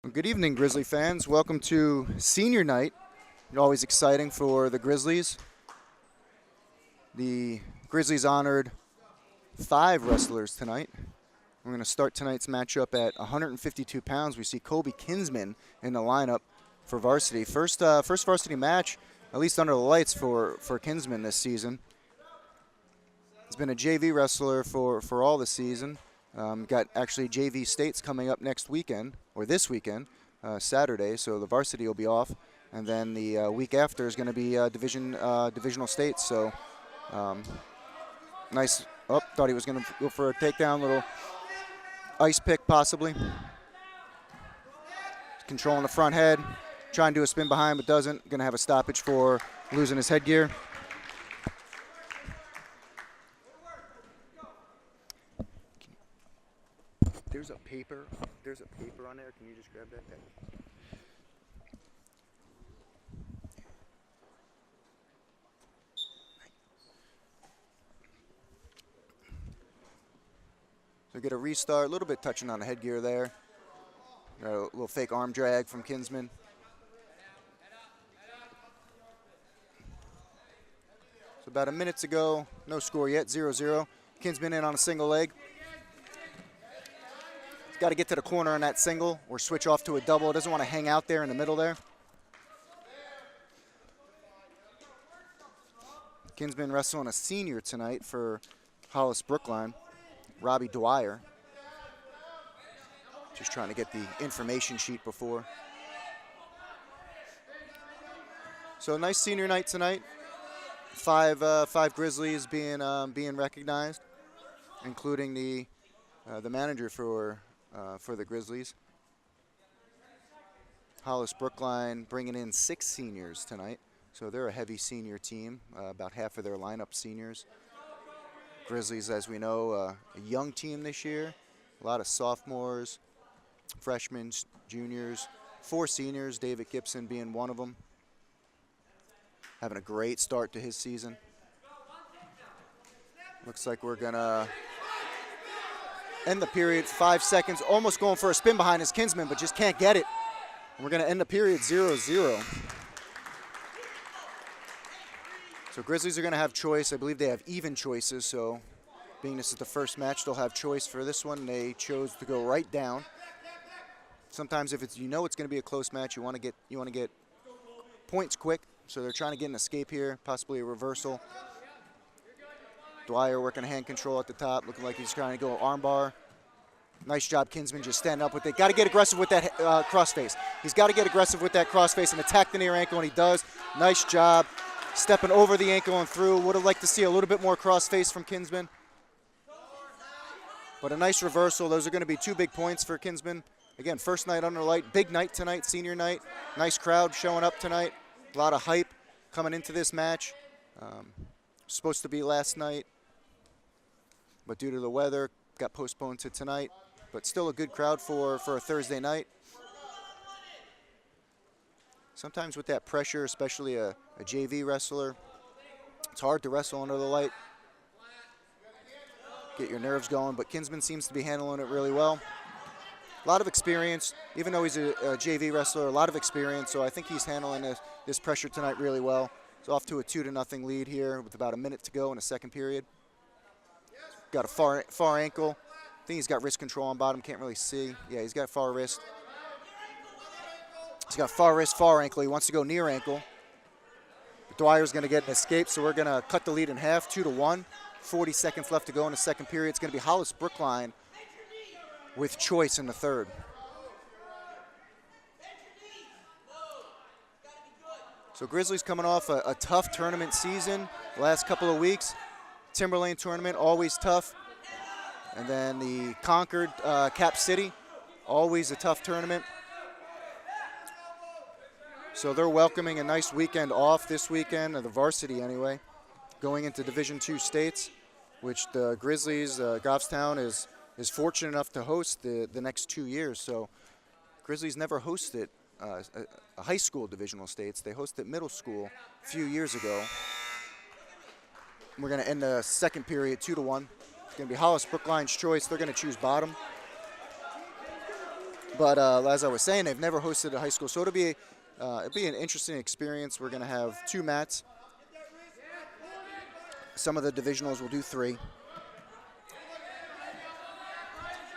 Well, good evening, Grizzly fans. Welcome to senior night. Always exciting for the Grizzlies. The Grizzlies honored 5 wrestlers tonight. We're going to start tonight's matchup at 152 pounds. We see Kobe Kinsman in the lineup for varsity. First varsity match, at least under the lights, for Kinsman this season. He's been a JV wrestler for all the season. Got actually JV states coming up next weekend, or this weekend, Saturday, so the varsity will be off. And then the week after is going to be divisional states. So nice. Oh, thought he was going to go for a takedown, little ice pick possibly. Controlling the front head, trying to do a spin behind, but doesn't. Going to have a stoppage for losing his headgear. There's a paper on there. Can you just grab that? So get a restart, a little bit touching on the headgear there. Got a little fake arm drag from Kinsman. So about a minute to go, no score yet, 0-0. Kinsman in on a single leg. Got to get to the corner on that single or switch off to a double. Doesn't want to hang out there in the middle there. Kinsman wrestling a senior tonight for Hollis-Brookline, Robbie Dwyer. Just trying to get the information sheet before. So a nice senior night tonight. Five Grizzlies being recognized, including the manager for the Grizzlies. Hollis-Brookline bringing in 6 seniors tonight, so they're a heavy senior team, about half of their lineup seniors. Grizzlies, as we know, a young team this year, a lot of sophomores, freshmen, juniors, 4 seniors, David Gibson being one of them. Having a great start to his season. Looks like we're gonna end the period, 5 seconds, almost going for a spin behind his Kinsman, but just can't get it. And we're going to end the period 0-0. So Grizzlies are going to have choice. I believe they have even choices, so being this is the first match, they'll have choice for this one. They chose to go right down. Sometimes if it's it's going to be a close match, you want to get points quick, so they're trying to get an escape here, possibly a reversal. Dwyer working hand control at the top, looking like he's trying to go armbar. Nice job, Kinsman, just standing up with it. Got to get aggressive with that crossface. He's got to get aggressive with that crossface and attack the near ankle, and he does. Nice job, stepping over the ankle and through. Would have liked to see a little bit more crossface from Kinsman. But a nice reversal. Those are going to be 2 big points for Kinsman. Again, first night under light, big night tonight, senior night. Nice crowd showing up tonight. A lot of hype coming into this match. Supposed to be last night, but due to the weather, got postponed to tonight. But still a good crowd for a Thursday night. Sometimes with that pressure, especially a JV wrestler, it's hard to wrestle under the light. Get your nerves going, but Kinsman seems to be handling it really well. A lot of experience, even though he's a JV wrestler, a lot of experience, so I think he's handling this pressure tonight really well. He's off to a 2-0 lead here with about a minute to go in the second period. Got a far ankle. I think he's got wrist control on bottom. Can't really see. Yeah, he's got far wrist. He's got far wrist, far ankle. He wants to go near ankle. Dwyer's going to get an escape, so we're going to cut the lead in half, 2-1. 40 seconds left to go in the second period. It's going to be Hollis-Brookline with choice in the third. So Grizzlies coming off a tough tournament season the last couple of weeks. Timberlane tournament, always tough. And then the Concord Cap City, always a tough tournament. So they're welcoming a nice weekend off this weekend, or the varsity anyway, going into Division II states, which the Grizzlies, Goffstown is fortunate enough to host the next 2 years. So Grizzlies never hosted a high school divisional states. They hosted middle school a few years ago. We're going to end the second period 2-1. It's going to be Hollis-Brookline's choice. They're going to choose bottom. But as I was saying, they've never hosted a high school, so it'll be an interesting experience. We're going to have 2 mats. Some of the divisionals will do 3.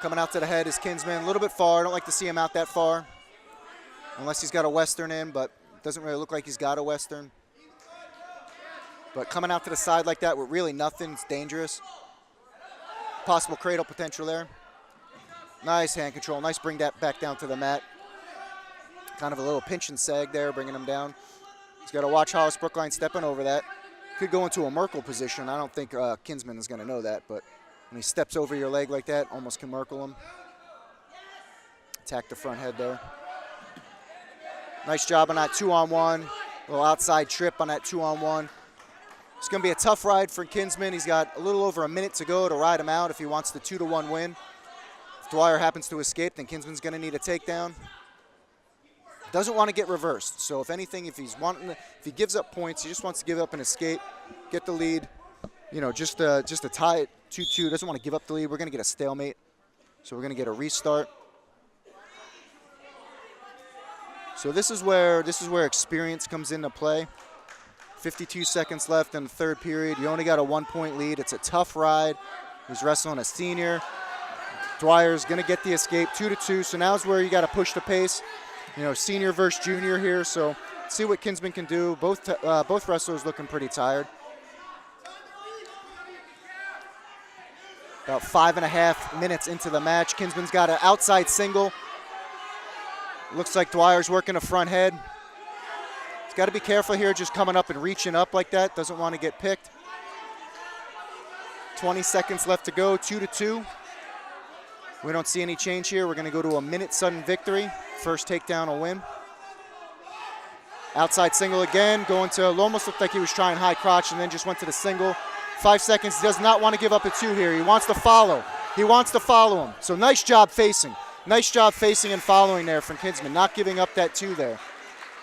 Coming out to the head is Kinsman, a little bit far. I don't like to see him out that far, unless he's got a Western in, but it doesn't really look like he's got a Western. But coming out to the side like that with really nothing, it's dangerous. Possible cradle potential there. Nice hand control, nice bring that back down to the mat. Kind of a little pinch and sag there, bringing him down. He's got to watch Hollis-Brookline stepping over that. Could go into a Merkle position. I don't think Kinsman is going to know that, but when he steps over your leg like that, almost can Merkle him. Attack the front head there. Nice job on that 2-on-1. A little outside trip on that 2-on-1. It's going to be a tough ride for Kinsman. He's got a little over a minute to go to ride him out if he wants the 2-1 win. If Dwyer happens to escape, then Kinsman's going to need a takedown. Doesn't want to get reversed. So if anything, if he gives up points, he just wants to give up an escape, get the lead. You know, just to tie it 2-2. Doesn't want to give up the lead. We're going to get a stalemate. So we're going to get a restart. So this is where experience comes into play. 52 seconds left in the 3rd period. You only got a 1-point lead. It's a tough ride. He's wrestling a senior. Dwyer's going to get the escape, 2-2. So now's where you got to push the pace. You know, senior versus junior here. So see what Kinsman can do. Both wrestlers looking pretty tired. About 5.5 minutes into the match. Kinsman's got an outside single. Looks like Dwyer's working a front head. He's got to be careful here, just coming up and reaching up like that. Doesn't want to get picked. 20 seconds left to go, 2-2. We don't see any change here. We're going to go to a minute sudden victory. First takedown will win. Outside single again, going to, it almost looked like he was trying high crotch and then just went to the single. 5 seconds, he does not want to give up a 2 here. He wants to follow. He wants to follow him. So nice job facing. Nice job facing and following there from Kinsman, not giving up that 2 there.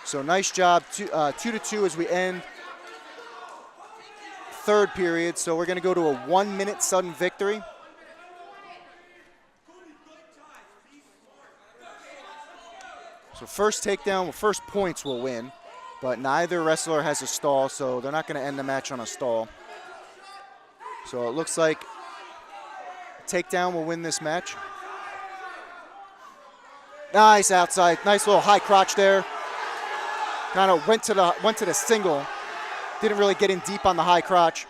So nice job, 2-2 as we end 3rd period. So we're going to go to a 1-minute sudden victory. So first takedown, first points will win, but neither wrestler has a stall, so they're not going to end the match on a stall. So it looks like takedown will win this match. Nice outside, nice little high crotch there. Kind of went to the single. Didn't really get in deep on the high crotch.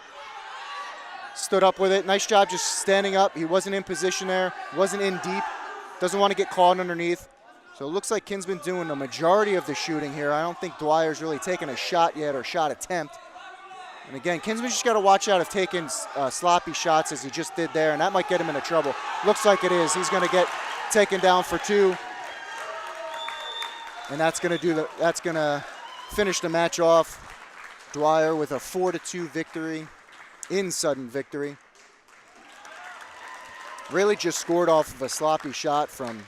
Stood up with it. Nice job just standing up. He wasn't in position there. Wasn't in deep. Doesn't want to get caught underneath. So it looks like Kinsman doing the majority of the shooting here. I don't think Dwyer's really taken a shot yet or shot attempt. And again, Kinsman just got to watch out of taking sloppy shots as he just did there, and that might get him into trouble. Looks like it is. He's going to get taken down for 2. And that's going to finish the match off. Dwyer with a 4-2 victory in sudden victory. Really just scored off of a sloppy shot from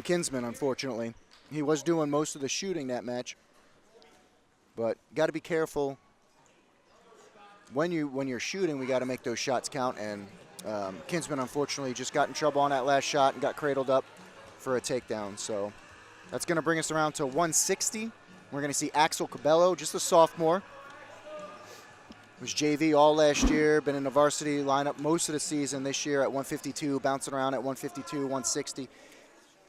Kinsman, unfortunately. He was doing most of the shooting that match. But got to be careful. When you're shooting, we got to make those shots count. And Kinsman, unfortunately, just got in trouble on that last shot and got cradled up for a takedown. So that's going to bring us around to 160. We're going to see Axel Cabello, just a sophomore. Was JV all last year, been in the varsity lineup most of the season this year at 152, bouncing around at 152, 160.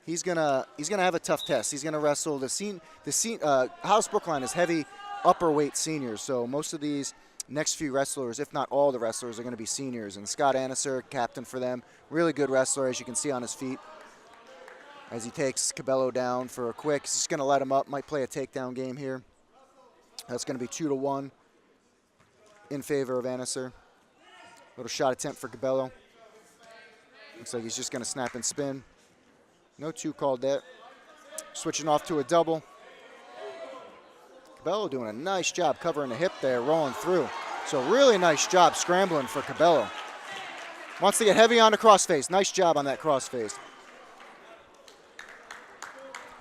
He's gonna have a tough test. He's gonna wrestle Hollis-Brookline is heavy upper weight seniors, so most of these next few wrestlers, if not all the wrestlers, are gonna be seniors. And Scott Anniser, captain for them, really good wrestler, as you can see on his feet. As he takes Cabello down for a quick, he's just gonna let him up. Might play a takedown game here. That's gonna be 2-1 in favor of Anniser. Little shot attempt for Cabello. Looks like he's just gonna snap and spin. No 2 called there. Switching off to a double. Cabello doing a nice job covering the hip there, rolling through. So really nice job scrambling for Cabello. Wants to get heavy on the crossface. Nice job on that crossface.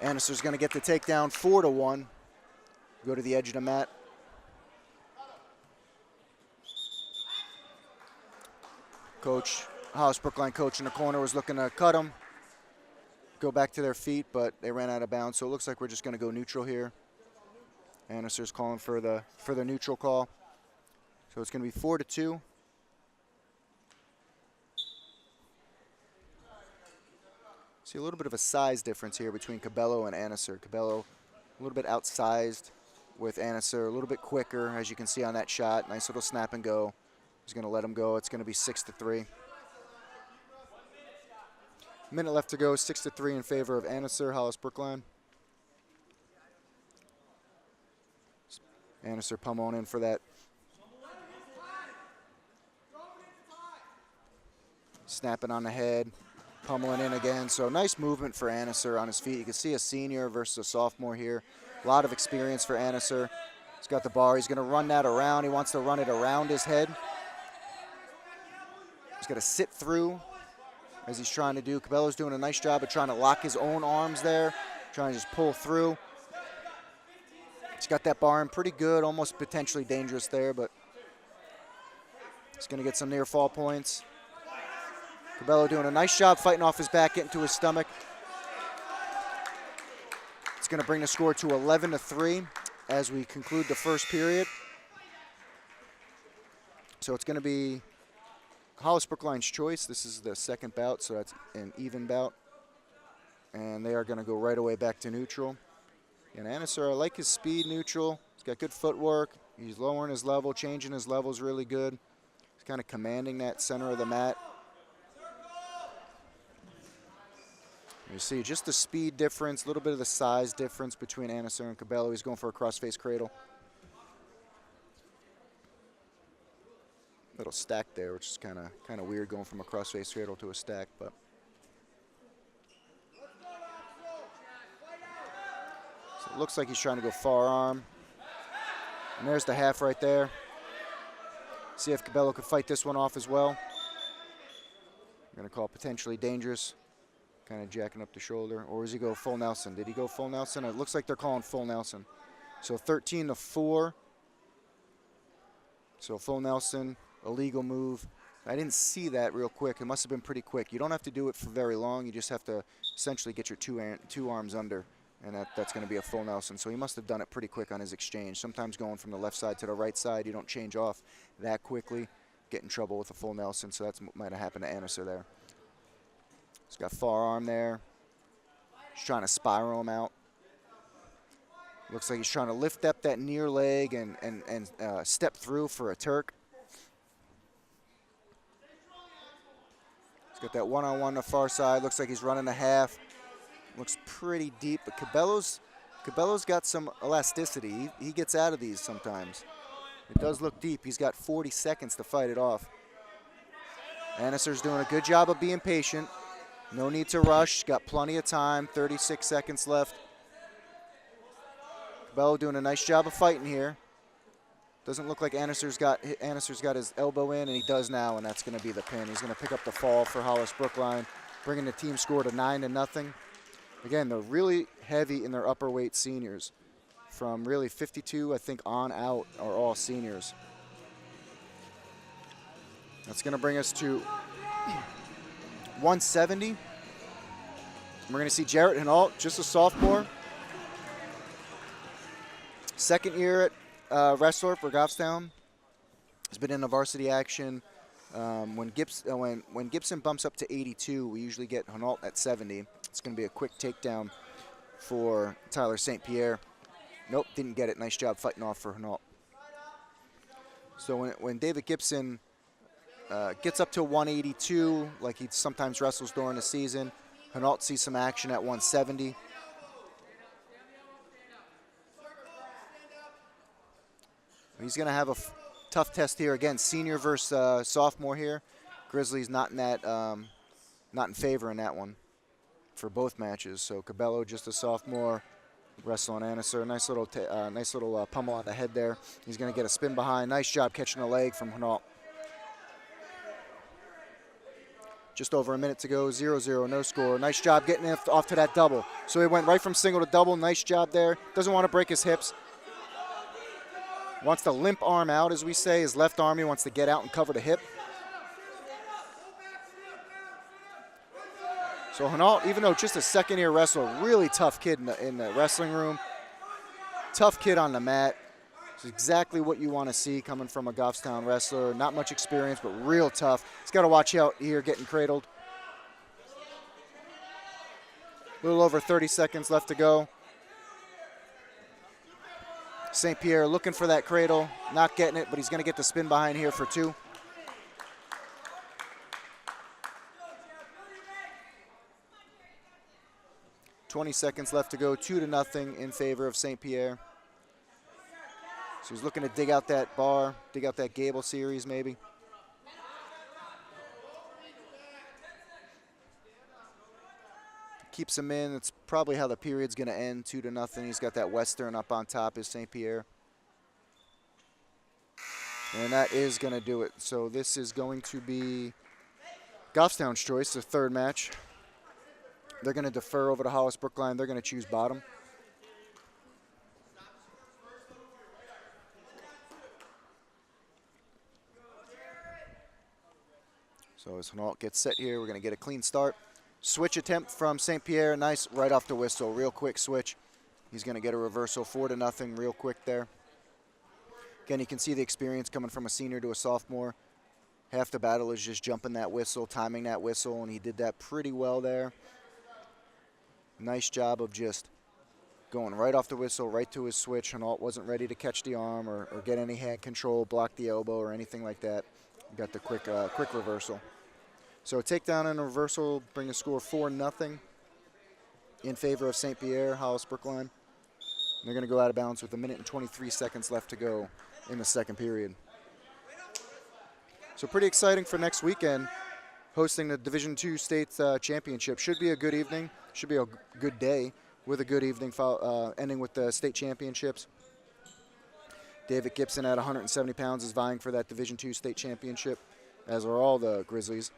Anniser's going to get the takedown, 4-1. Go to the edge of the mat. Coach, Hollis-Brookline coach in the corner was looking to cut him. go back to their feet, but they ran out of bounds. So it looks like we're just going to go neutral here. Annister's calling for the neutral call. So it's going to be 4-2. See a little bit of a size difference here between Cabello and Annister. Cabello a little bit outsized with Annister, a little bit quicker, as you can see on that shot. Nice little snap and go. He's going to let him go. It's going to be 6-3. Minute left to go, 6-3 in favor of Annister, Hollis-Brookline. Annister pummeling in for that. Snapping on the head. Pummeling in again, so nice movement for Annister on his feet. You can see a senior versus a sophomore here. A lot of experience for Annister. He's got the bar. He's going to run that around. He wants to run it around his head. He's going to sit through as he's trying to do. Cabello's doing a nice job of trying to lock his own arms there, trying to just pull through. He's got that bar in pretty good, almost potentially dangerous there, but he's going to get some near fall points. Cabello doing a nice job fighting off his back, getting to his stomach. It's going to bring the score to 11-3 as we conclude the first period. So it's going to be Hollis-Brookline's choice. This is the second bout, so that's an even bout. And they are going to go right away back to neutral. And Annister, I like his speed neutral. He's got good footwork. He's lowering his level, changing his levels really good. He's kind of commanding that center of the mat. You see just the speed difference, a little bit of the size difference between Annister and Cabello. He's going for a cross-face cradle. Little stack there, which is kind of weird going from a cross-face cradle to a stack, but. So it looks like he's trying to go far arm. And there's the half right there. See if Cabello could fight this one off as well. I'm going to call it potentially dangerous. Kind of jacking up the shoulder, or does he go full Nelson? Did he go full Nelson? It looks like they're calling full Nelson. So 13-4. So full Nelson, illegal move. I didn't see that real quick. It must have been pretty quick. You don't have to do it for very long. You just have to essentially get your two arms under, and that's going to be a full Nelson. So he must have done it pretty quick on his exchange. Sometimes going from the left side to the right side, you don't change off that quickly. Get in trouble with a full Nelson, so that might have happened to Annister there. He's got far arm there. He's trying to spiral him out. Looks like he's trying to lift up that near leg and step through for a Turk. He's got that one-on-one on the far side. Looks like he's running a half. Looks pretty deep, but Cabello's got some elasticity. He gets out of these sometimes. It does look deep. He's got 40 seconds to fight it off. Annister's doing a good job of being patient. No need to rush. Got plenty of time. 36 seconds left. Cabello doing a nice job of fighting here. Doesn't look like Annister's got his elbow in, and he does now, and that's going to be the pin. He's going to pick up the fall for Hollis-Brookline, bringing the team score to 9-0. Again, they're really heavy in their upper weight seniors. From really 52, I think, on out are all seniors. That's going to bring us to 170. We're going to see Jarrett Hinault, just a sophomore. Second year at wrestler for Goffstown. He's been in the varsity action. When Gibson bumps up to 82, we usually get Hinault at 70. It's going to be a quick takedown for Tyler St. Pierre. Nope, didn't get it. Nice job fighting off for Hinault. So when David Gibson gets up to 182, like he sometimes wrestles during the season, Hinault sees some action at 170. He's going to have a tough test here again. Senior versus sophomore here. Grizzlies not in favor in that one for both matches. So Cabello, just a sophomore, wrestling Annister. Nice little pummel on the head there. He's going to get a spin behind. Nice job catching a leg from Hinault. Just over a minute to go. 0-0, no score. Nice job getting off to that double. So he went right from single to double. Nice job there. Doesn't want to break his hips. Wants to limp arm out, as we say. His left arm, he wants to get out and cover the hip. So Hinault, even though just a second-year wrestler, really tough kid in the wrestling room, tough kid on the mat. It's exactly what you want to see coming from a Goffstown wrestler. Not much experience, but real tough. He's got to watch out here getting cradled. A little over 30 seconds left to go. St. Pierre looking for that cradle, not getting it, but he's going to get the spin behind here for 2. $20 seconds left to go, 2-0 in favor of St. Pierre. So he's looking to dig out that bar, dig out that gable series maybe. Keeps him in. It's probably how the period's going to end, 2-0. He's got that Western up on top is St. Pierre. And that is going to do it. So this is going to be Goffstown's choice, the third match. They're going to defer over to Hollis-Brookline. They're going to choose bottom. So as Hinault gets set here, we're going to get a clean start. Switch attempt from St. Pierre. Nice right off the whistle. Real quick switch. He's going to get a reversal, 4-0 real quick there. Again, you can see the experience coming from a senior to a sophomore. Half the battle is just jumping that whistle, timing that whistle, and he did that pretty well there. Nice job of just going right off the whistle, right to his switch. Hinault wasn't ready to catch the arm or get any hand control, block the elbow or anything like that. Got the quick reversal. So a takedown and a reversal bring the score 4-0 in favor of St. Pierre, Hollis-Brookline. They're going to go out of bounds with 1 minute and 23 seconds left to go in the second period. So pretty exciting for next weekend, hosting the Division II State Championship. Should be a good evening. Should be a good day with a good evening, ending with the state championships. David Gibson at 170 pounds is vying for that Division II State Championship, as are all the Grizzlies.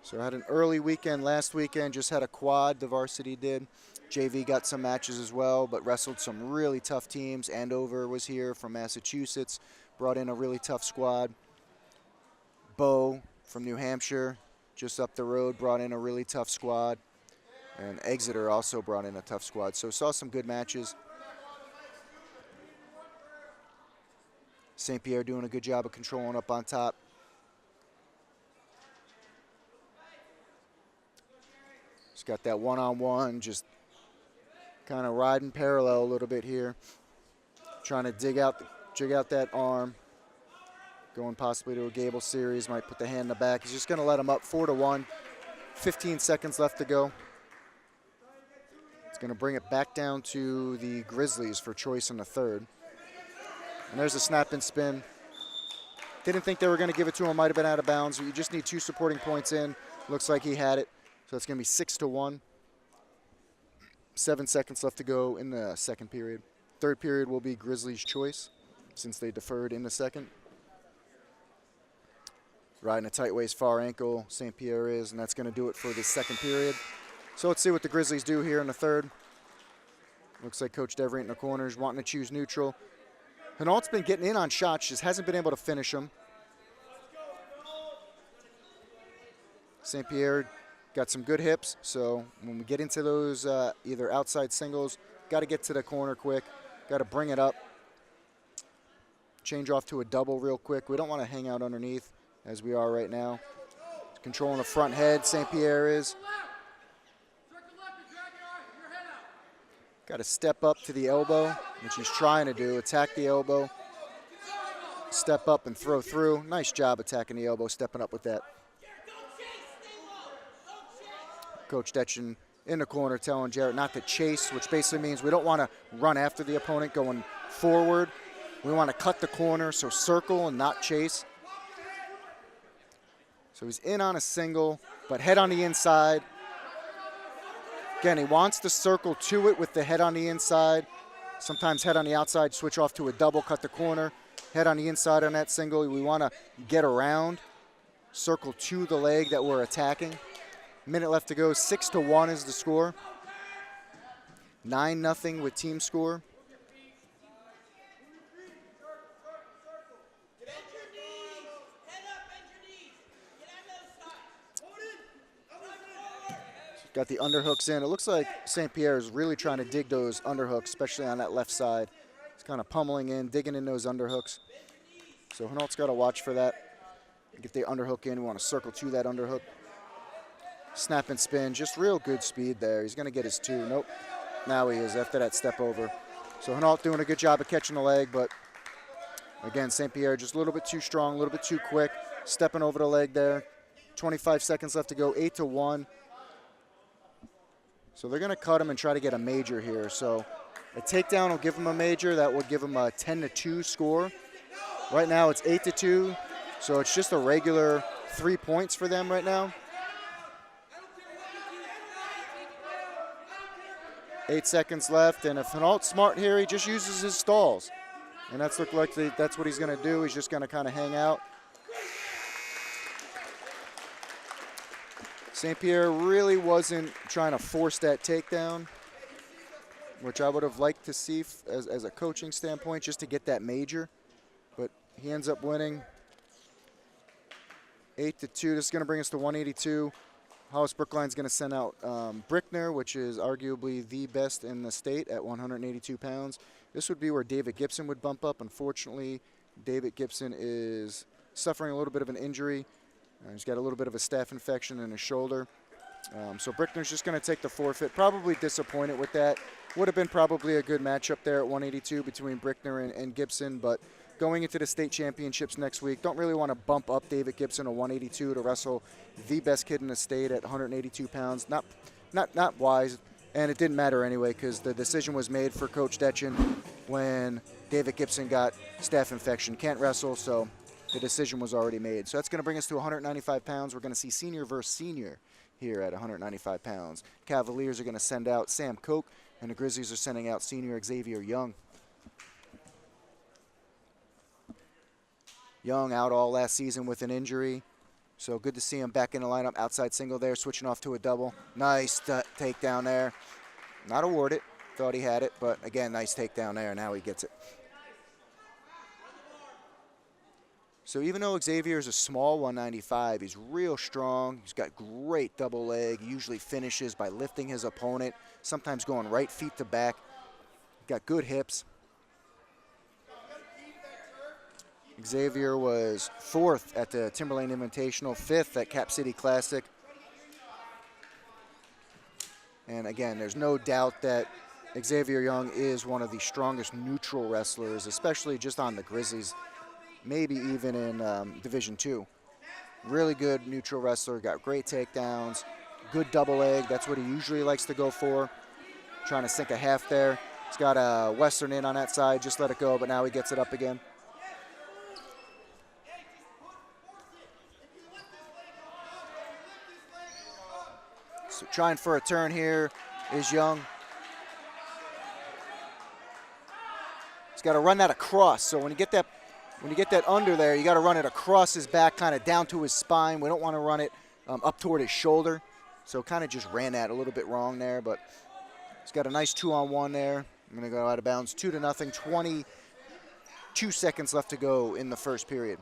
So I had an early weekend last weekend, just had a quad, the varsity did. JV got some matches as well, but wrestled some really tough teams. Andover was here from Massachusetts, brought in a really tough squad. Bo from New Hampshire, just up the road, brought in a really tough squad. And Exeter also brought in a tough squad. So saw some good matches. St. Pierre doing a good job of controlling up on top. He's got that one-on-one, just kind of riding parallel a little bit here. Trying to dig out that arm. Going possibly to a gable series, might put the hand in the back. He's just going to let him up 4-1. 15 seconds left to go. It's going to bring it back down to the Grizzlies for choice in the third. And there's a snap and spin. Didn't think they were going to give it to him. Might have been out of bounds. You just need 2 supporting points in. Looks like he had it. So it's going to be 6-1. 7 seconds left to go in the second period. Third period will be Grizzlies' choice since they deferred in the second. Riding a tight waist far ankle, St. Pierre is, and that's going to do it for the second period. So let's see what the Grizzlies do here in the third. Looks like Coach Devery in the corners wanting to choose neutral. Hinault's been getting in on shots, just hasn't been able to finish them. St. Pierre got some good hips, so when we get into those either outside singles, got to get to the corner quick, got to bring it up. Change off to a double real quick. We don't want to hang out underneath as we are right now. Controlling the front head, St. Pierre is. Got to step up to the elbow, which he's trying to do, attack the elbow. Step up and throw through. Nice job attacking the elbow, stepping up with that. Coach Detchen in the corner telling Jarrett not to chase, which basically means we don't want to run after the opponent going forward. We want to cut the corner, so circle and not chase. So he's in on a single, but head on the inside. Again, he wants to circle to it with the head on the inside. Sometimes head on the outside, switch off to a double, cut the corner. Head on the inside on that single. We want to get around, circle to the leg that we're attacking. Minute left to go, 6-1 is the score. 9-0 with team score. Got the underhooks in. It looks like St. Pierre is really trying to dig those underhooks, especially on that left side. He's kind of pummeling in, digging in those underhooks. So Hinault's got to watch for that. Get the underhook in. We want to circle to that underhook. Snap and spin. Just real good speed there. He's going to get his 2. Nope. Now he is after that step over. So Hinault doing a good job of catching the leg, but again, St. Pierre just a little bit too strong, a little bit too quick. Stepping over the leg there. 25 seconds left to go, 8-1. So they're going to cut him and try to get a major here. So a takedown will give him a major. That would give him a 10-2 score. Right now it's 8-2, so it's just a regular 3 points for them right now. 8 seconds left, and if Hinault's smart here, he just uses his stalls. And that's look like that's what he's going to do. He's just going to kind of hang out. St. Pierre really wasn't trying to force that takedown, which I would have liked to see as a coaching standpoint, just to get that major. But he ends up winning 8-2. This is going to bring us to 182. Hollis-Brookline is going to send out Brickner, which is arguably the best in the state at 182 pounds. This would be where David Gibson would bump up. Unfortunately, David Gibson is suffering a little bit of an injury. He's got a little bit of a staph infection in his shoulder. So Brickner's just going to take the forfeit. Probably disappointed with that. Would have been probably a good matchup there at 182 between Brickner and Gibson, but going into the state championships next week, don't really want to bump up David Gibson to 182 to wrestle the best kid in the state at 182 pounds. Not wise, and it didn't matter anyway because the decision was made for Coach Detchen when David Gibson got staph infection. Can't wrestle, so the decision was already made. So that's going to bring us to 195 pounds. We're going to see senior versus senior here at 195 pounds. Cavaliers are going to send out Sam Koch, and the Grizzlies are sending out senior Xavier Young. Young out all last season with an injury, so good to see him back in the lineup. Outside single there, switching off to a double. Nice takedown there. Not awarded. Thought he had it, but again, nice takedown there. Now he gets it. So even though Xavier is a small 195, he's real strong. He's got great double leg. He usually finishes by lifting his opponent, sometimes going right feet to back. Got good hips. Xavier was 4th at the Timberlane Invitational, 5th at Cap City Classic. And again, there's no doubt that Xavier Young is one of the strongest neutral wrestlers, especially just on the Grizzlies, maybe even in Division II. Really good neutral wrestler, got great takedowns, good double leg. That's what he usually likes to go for. Trying to sink a half there. He's got a Western in on that side, just let it go, but now he gets it up again. So trying for a turn here is Young. He's got to run that across. So when you get that under there, you got to run it across his back, kind of down to his spine. We don't want to run it up toward his shoulder. So kind of just ran that a little bit wrong there, but he's got a nice 2-on-1 there. I'm going to go out of bounds, 2-0, 22 seconds left to go in the first period.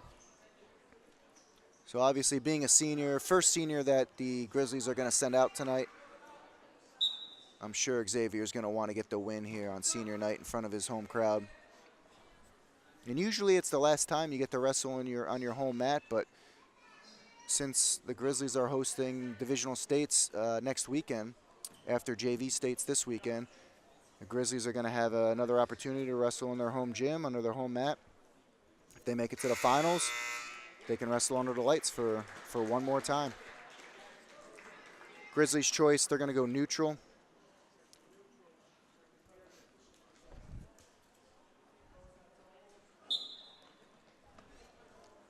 So obviously being a senior, first senior that the Grizzlies are going to send out tonight, I'm sure Xavier's going to want to get the win here on senior night in front of his home crowd. And usually it's the last time you get to wrestle on your home mat, but since the Grizzlies are hosting divisional states next weekend, after JV states this weekend, the Grizzlies are going to have another opportunity to wrestle in their home gym under their home mat. If they make it to the finals, they can wrestle under the lights for one more time. Grizzlies' choice, they're going to go neutral.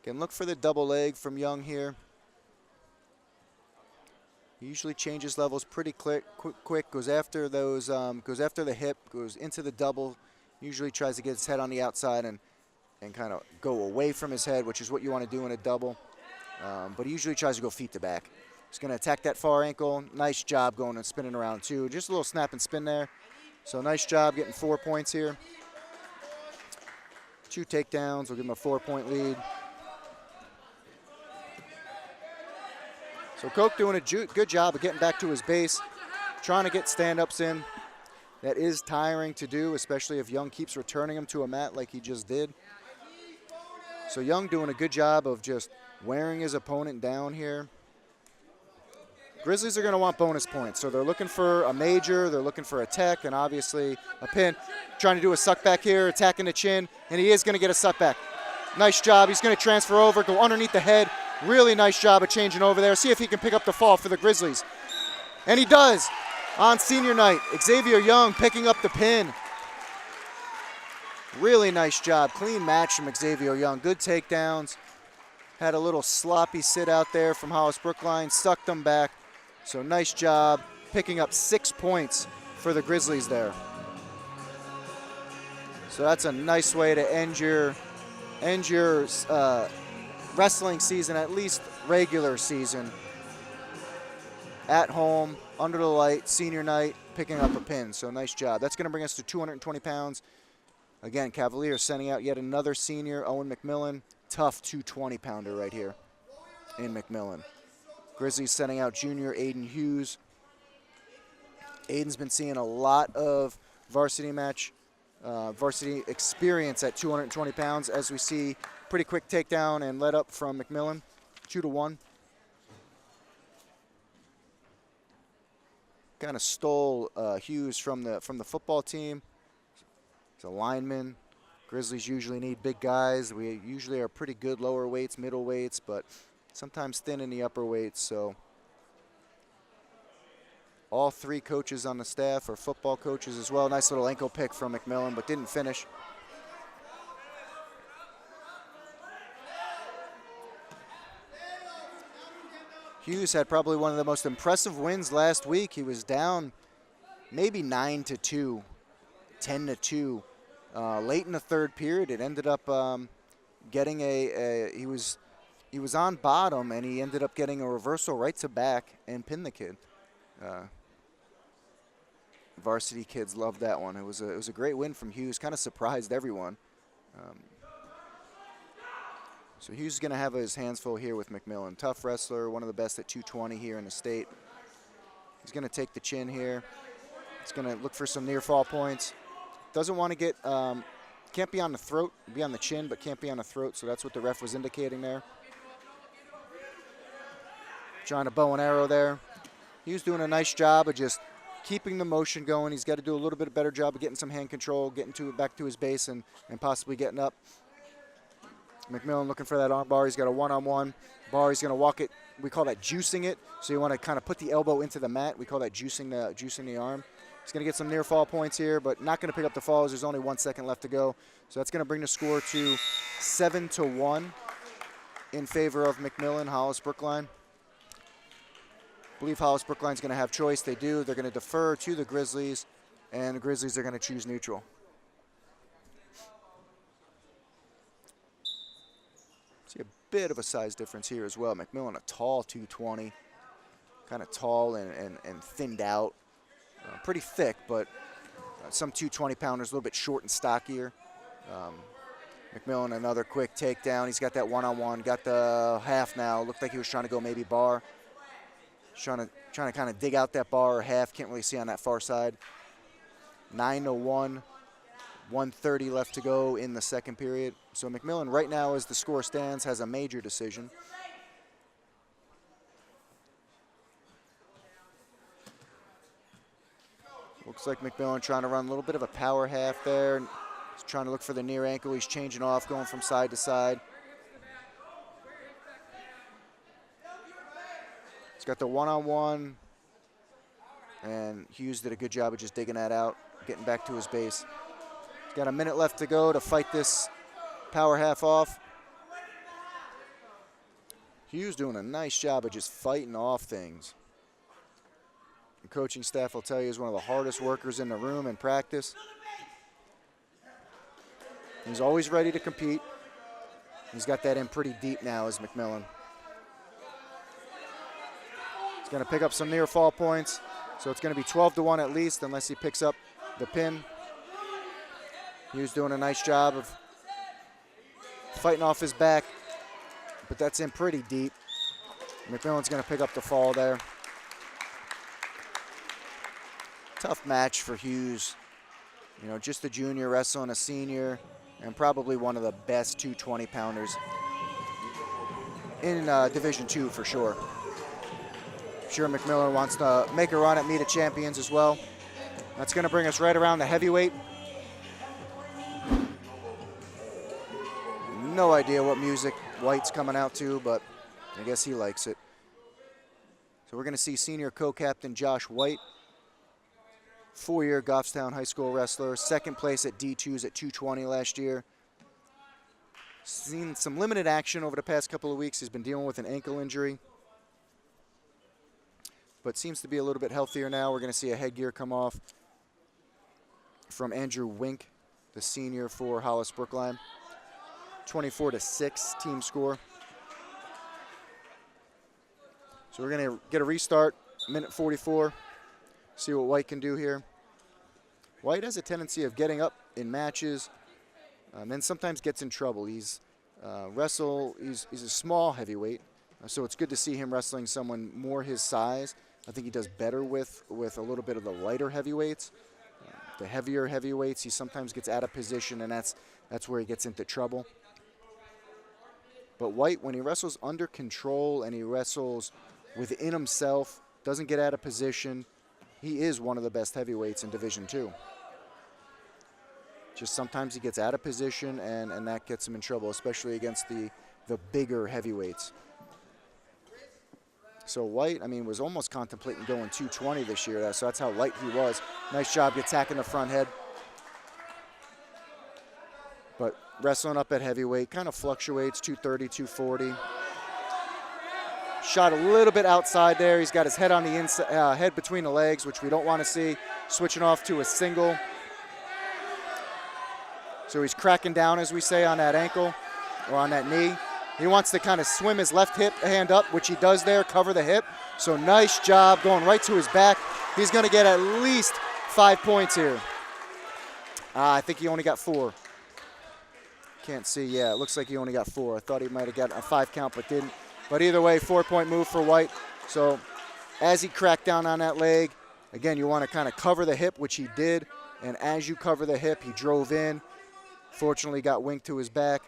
Again, look for the double leg from Young here. He usually changes levels pretty quick, goes after those, goes after the hip, goes into the double, usually tries to get his head on the outside and kind of go away from his head, which is what you want to do in a double. But he usually tries to go feet to back. He's going to attack that far ankle. Nice job going and spinning around too. Just a little snap and spin there. So nice job getting 4 points here. 2 takedowns will give him a 4-point lead. So Koch doing a good job of getting back to his base. trying to get stand-ups in. That is tiring to do, especially if Young keeps returning him to a mat like he just did. So Young doing a good job of just wearing his opponent down here. Grizzlies are going to want bonus points, so they're looking for a major, they're looking for a tech, and obviously a pin. Trying to do a suck back here, attacking the chin, and he is going to get a suck back. Nice job. He's going to transfer over, go underneath the head. Really nice job of changing over there. See if he can pick up the fall for the Grizzlies. And he does on senior night. Xavier Young picking up the pin. Really nice job. Clean match from Xavier Young. Good takedowns. Had a little sloppy sit out there from Hollis-Brookline. Sucked them back. So nice job picking up 6 points for the Grizzlies there. So that's a nice way to end your wrestling season, at least regular season. At home, under the light, senior night, picking up a pin. So nice job. That's going to bring us to 220 pounds. Again, Cavaliers sending out yet another senior, Owen McMillan. Tough 220-pounder right here in McMillan. Grizzlies sending out junior Aidan Hughes. Aidan's been seeing a lot of varsity experience at 220 pounds, as we see pretty quick takedown and let up from McMillan, 2-1. Kind of stole Hughes from the football team. He's a lineman. Grizzlies usually need big guys. We usually are pretty good lower weights, middle weights, but sometimes thin in the upper weights. So all 3 coaches on the staff are football coaches as well. Nice little ankle pick from McMillan, but didn't finish. Hughes had probably one of the most impressive wins last week. He was down maybe 9-2, 10-2. Late in the third period, it ended up getting he was on bottom, and he ended up getting a reversal right to back and pinned the kid. Varsity kids loved that one. It was a great win from Hughes. Kind of surprised everyone. So Hughes is going to have his hands full here with McMillan. Tough wrestler, one of the best at 220 here in the state. He's going to take the chin here. He's going to look for some near fall points. Doesn't want to get, can't be on the throat, be on the chin, but can't be on the throat, so that's what the ref was indicating there. Trying to bow and arrow there. He was doing a nice job of just keeping the motion going. He's got to do a little bit better job of getting some hand control, getting back to his base, and possibly getting up. McMillan looking for that arm bar. He's got a one-on-one bar. He's going to walk it. We call that juicing it. So you want to kind of put the elbow into the mat. We call that juicing the arm. He's going to get some near fall points here, but not going to pick up the falls. There's only 1 second left to go. So that's going to bring the score to 7-1 in favor of McMillan, Hollis-Brookline. I believe Hollis-Brookline's going to have choice. They do. They're going to defer to the Grizzlies, and the Grizzlies are going to choose neutral. See a bit of a size difference here as well. McMillan, a tall 220, kind of tall and thinned out. Pretty thick, but some 220-pounders a little bit short and stockier. McMillan, another quick takedown. He's got that one-on-one, got the half now. Looked like he was trying to go maybe bar. Trying to kind of dig out that bar or half. Can't really see on that far side. 9-1, 1:30 left to go in the second period. So McMillan right now, as the score stands, has a major decision. Looks like McMillan trying to run a little bit of a power half there. He's trying to look for the near ankle. He's changing off, going from side to side. He's got the one-on-one, and Hughes did a good job of just digging that out, getting back to his base. He's got a minute left to go to fight this power half off. Hughes doing a nice job of just fighting off things. The coaching staff will tell you he's one of the hardest workers in the room in practice. He's always ready to compete. He's got that in pretty deep now as McMillan. He's going to pick up some near fall points. So it's going to be 12-1 at least, unless he picks up the pin. Hughes doing a nice job of fighting off his back, but that's in pretty deep. McMillan's going to pick up the fall there. Tough match for Hughes. You know, just a junior wrestling a senior, and probably one of the best 220-pounders in Division II for sure. I'm sure McMillan wants to make a run at Meet of Champions as well. That's going to bring us right around the heavyweight. No idea what music White's coming out to, but I guess he likes it. So we're going to see senior co-captain Josh White, 4-year Goffstown High School wrestler, second place at D2s at 220 last year. Seen some limited action over the past couple of weeks. He's been dealing with an ankle injury, but seems to be a little bit healthier now. We're going to see a headgear come off from Andrew Wink, the senior for Hollis-Brookline. 24-6 team score. So we're going to get a restart, minute 44. See what White can do here. White has a tendency of getting up in matches, and sometimes gets in trouble. He's a small heavyweight, so it's good to see him wrestling someone more his size. I think he does better with a little bit of the lighter heavyweights. The heavier heavyweights, he sometimes gets out of position, and that's where he gets into trouble. But White, when he wrestles under control and he wrestles within himself, doesn't get out of position, he is one of the best heavyweights in Division II. Just sometimes he gets out of position, and that gets him in trouble, especially against the bigger heavyweights. So White, I mean, was almost contemplating going 220 this year, so that's how light he was. Nice job attacking the front head. But wrestling up at heavyweight, kind of fluctuates, 230, 240. Shot a little bit outside there. He's got his head on the inside, head between the legs, which we don't want to see. Switching off to a single. So he's cracking down, as we say, on that ankle or on that knee. He wants to kind of swim his left hip hand up, which he does there, cover the hip. So nice job going right to his back. He's going to get at least 5 points here. I think he only got 4. Can't see. Yeah, it looks like he only got 4. I thought he might have got a 5 count, but didn't. But either way, 4-point move for White. So as he cracked down on that leg, again, you want to kind of cover the hip, which he did. And as you cover the hip, he drove in. Fortunately, got winked to his back.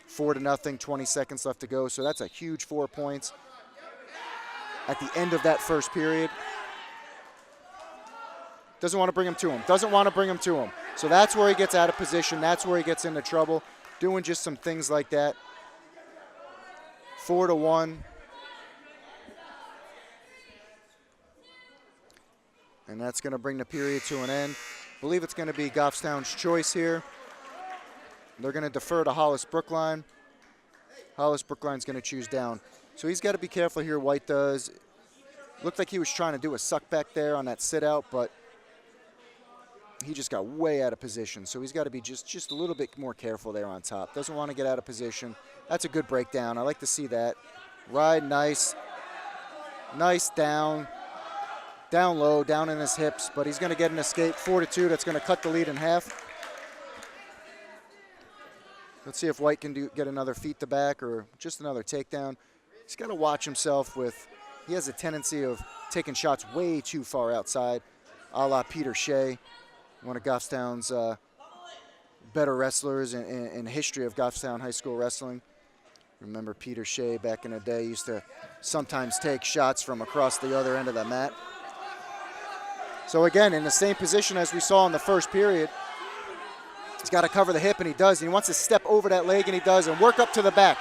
4-0, 20 seconds left to go. So that's a huge 4 points at the end of that first period. Doesn't want to bring him to him. Doesn't want to bring him to him. So that's where he gets out of position. That's where he gets into trouble, doing just some things like that. 4-1. And that's going to bring the period to an end. I believe it's going to be Goffstown's choice here. They're going to defer to Hollis-Brookline. Hollis-Brookline's going to choose down. So he's got to be careful here, White does. Looked like he was trying to do a suck back there on that sit out, but he just got way out of position. So he's got to be just a little bit more careful there on top. Doesn't want to get out of position. That's a good breakdown. I like to see that. Ride nice. Nice down. Down low, down in his hips, but he's going to get an escape. 4-2, that's going to cut the lead in half. Let's see if White can get another feet to back or just another takedown. He's got to watch himself he has a tendency of taking shots way too far outside, a la Peter Shea, one of Goffstown's better wrestlers in the history of Goffstown High School wrestling. Remember Peter Shea back in the day used to sometimes take shots from across the other end of the mat. So again, in the same position as we saw in the first period, he's got to cover the hip, and he does. And he wants to step over that leg, and he does, and work up to the back.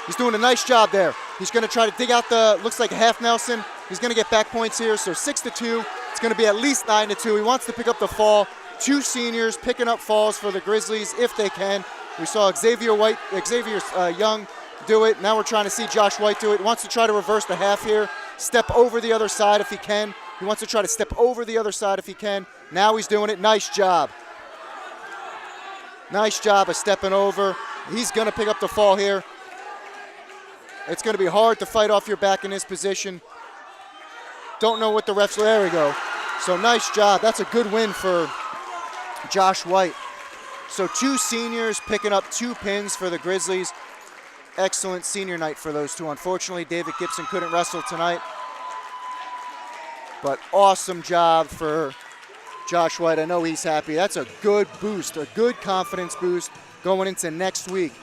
He's doing a nice job there. He's going to try to dig out looks like a half Nelson. He's going to get back points here, so 6-2. It's going to be at least 9-2. He wants to pick up the fall. 2 seniors picking up falls for the Grizzlies if they can. We saw Xavier Young do it. Now we're trying to see Josh White do it. He wants to try to reverse the half here. Step over the other side if he can. He wants to try to step over the other side if he can. Now he's doing it. Nice job. Nice job of stepping over. He's going to pick up the fall here. It's going to be hard to fight off your back in this position. Don't know what the refs. There we go. So nice job. That's a good win for Josh White. So 2 seniors picking up 2 pins for the Grizzlies. Excellent senior night for those 2. Unfortunately, David Gibson couldn't wrestle tonight. But awesome job for Josh White. I know he's happy. That's a good boost, a good confidence boost going into next week.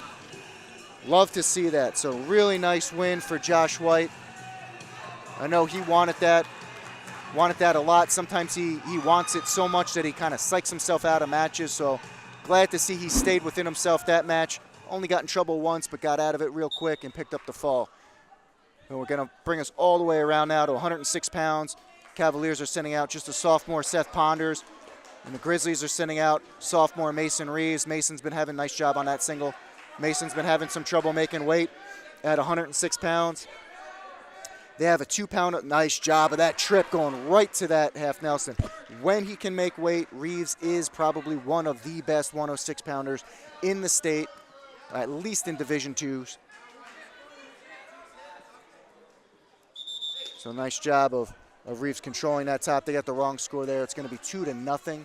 Love to see that. So really nice win for Josh White. I know he wanted that a lot. Sometimes he wants it so much that he kind of psychs himself out of matches. So glad to see he stayed within himself that match. Only got in trouble once, but got out of it real quick and picked up the fall. And we're going to bring us all the way around now to 106 pounds. Cavaliers are sending out just a sophomore, Seth Ponders. And the Grizzlies are sending out sophomore Mason Reeves. Mason's been having a nice job on that single. Mason's been having some trouble making weight at 106 pounds. They have a 2-pound, nice job of that trip going right to that half Nelson. When he can make weight, Reeves is probably one of the best 106-pounders in the state, at least in Division IIs. So nice job of Reeves controlling that top. They got the wrong score there. It's going to be 2-0.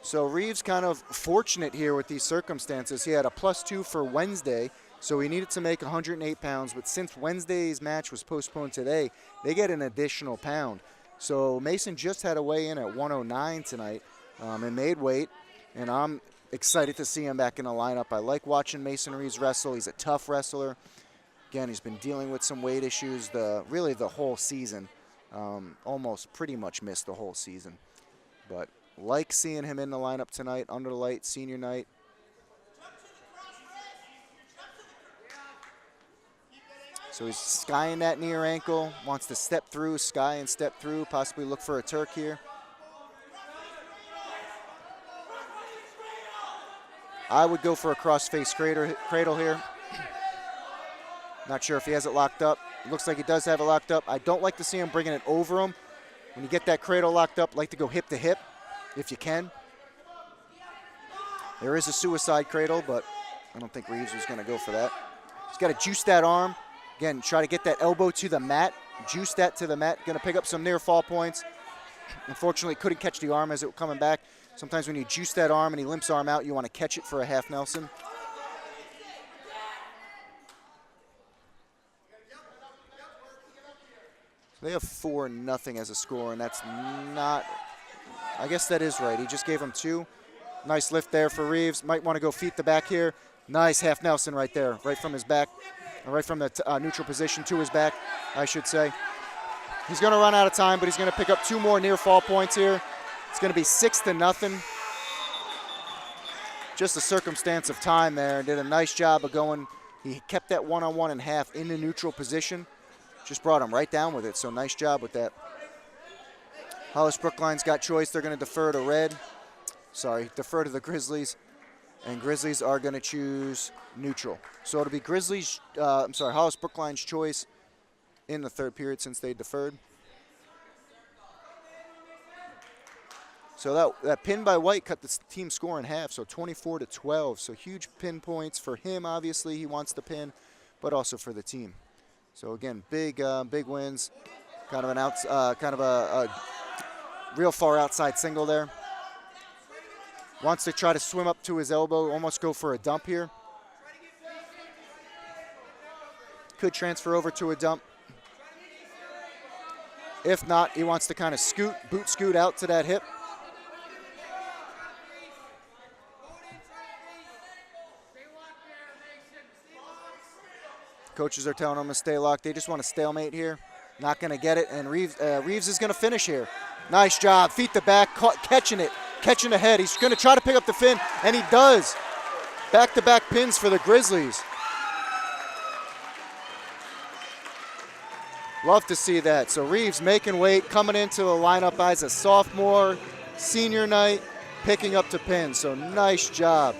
So Reeves kind of fortunate here with these circumstances. He had a +2 for Wednesday, so he needed to make 108 pounds. But since Wednesday's match was postponed today, they get an additional pound. So Mason just had to weigh in at 109 tonight and made weight. And I'm excited to see him back in the lineup. I like watching Mason Reeves wrestle. He's a tough wrestler. Again, he's been dealing with some weight issues really the whole season. Almost pretty much missed the whole season. But like seeing him in the lineup tonight, under the light, senior night. So he's skying that near ankle, wants to step through, sky and step through, possibly look for a Turk here. I would go for a cross-face cradle here. Not sure if he has it locked up. Looks like he does have it locked up. I don't like to see him bringing it over him. When you get that cradle locked up, like to go hip to hip if you can. There is a suicide cradle, but I don't think Reeves was going to go for that. He's got to juice that arm. Again, try to get that elbow to the mat. Juice that to the mat. Going to pick up some near fall points. Unfortunately, couldn't catch the arm as it was coming back. Sometimes when you juice that arm and he limps arm out, you want to catch it for a half Nelson. They have 4-0 as a score, and that's not, I guess that is right. He just gave him 2. Nice lift there for Reeves. Might want to go feet to back here. Nice half Nelson right there, right from his back, right from the neutral position to his back, I should say. He's going to run out of time, but he's going to pick up 2 more near fall points here. It's going to be 6-0. Just a circumstance of time there, and did a nice job of going. He kept that one-on-one and half in the neutral position. Just brought him right down with it, so nice job with that. Hollis-Brookline's got choice. They're going to defer to defer to the Grizzlies, and Grizzlies are going to choose neutral. So it'll be Hollis-Brookline's choice in the third period since they deferred. So that pin by White cut the team score in half, so 24-12. So huge pin points for him, obviously. He wants the pin, but also for the team. So again, big wins. Kind of a real far outside single there. Wants to try to swim up to his elbow, almost go for a dump here. Could transfer over to a dump. If not, he wants to kind of boot scoot out to that hip. Coaches are telling him to stay locked. They just want to stalemate here. Not going to get it, and Reeves is going to finish here. Nice job. Feet to back, catching it, catching the head. He's going to try to pick up the pin, and he does. Back-to-back pins for the Grizzlies. Love to see that. So Reeves making weight, coming into the lineup as a sophomore, senior night, picking up the pin. So nice job.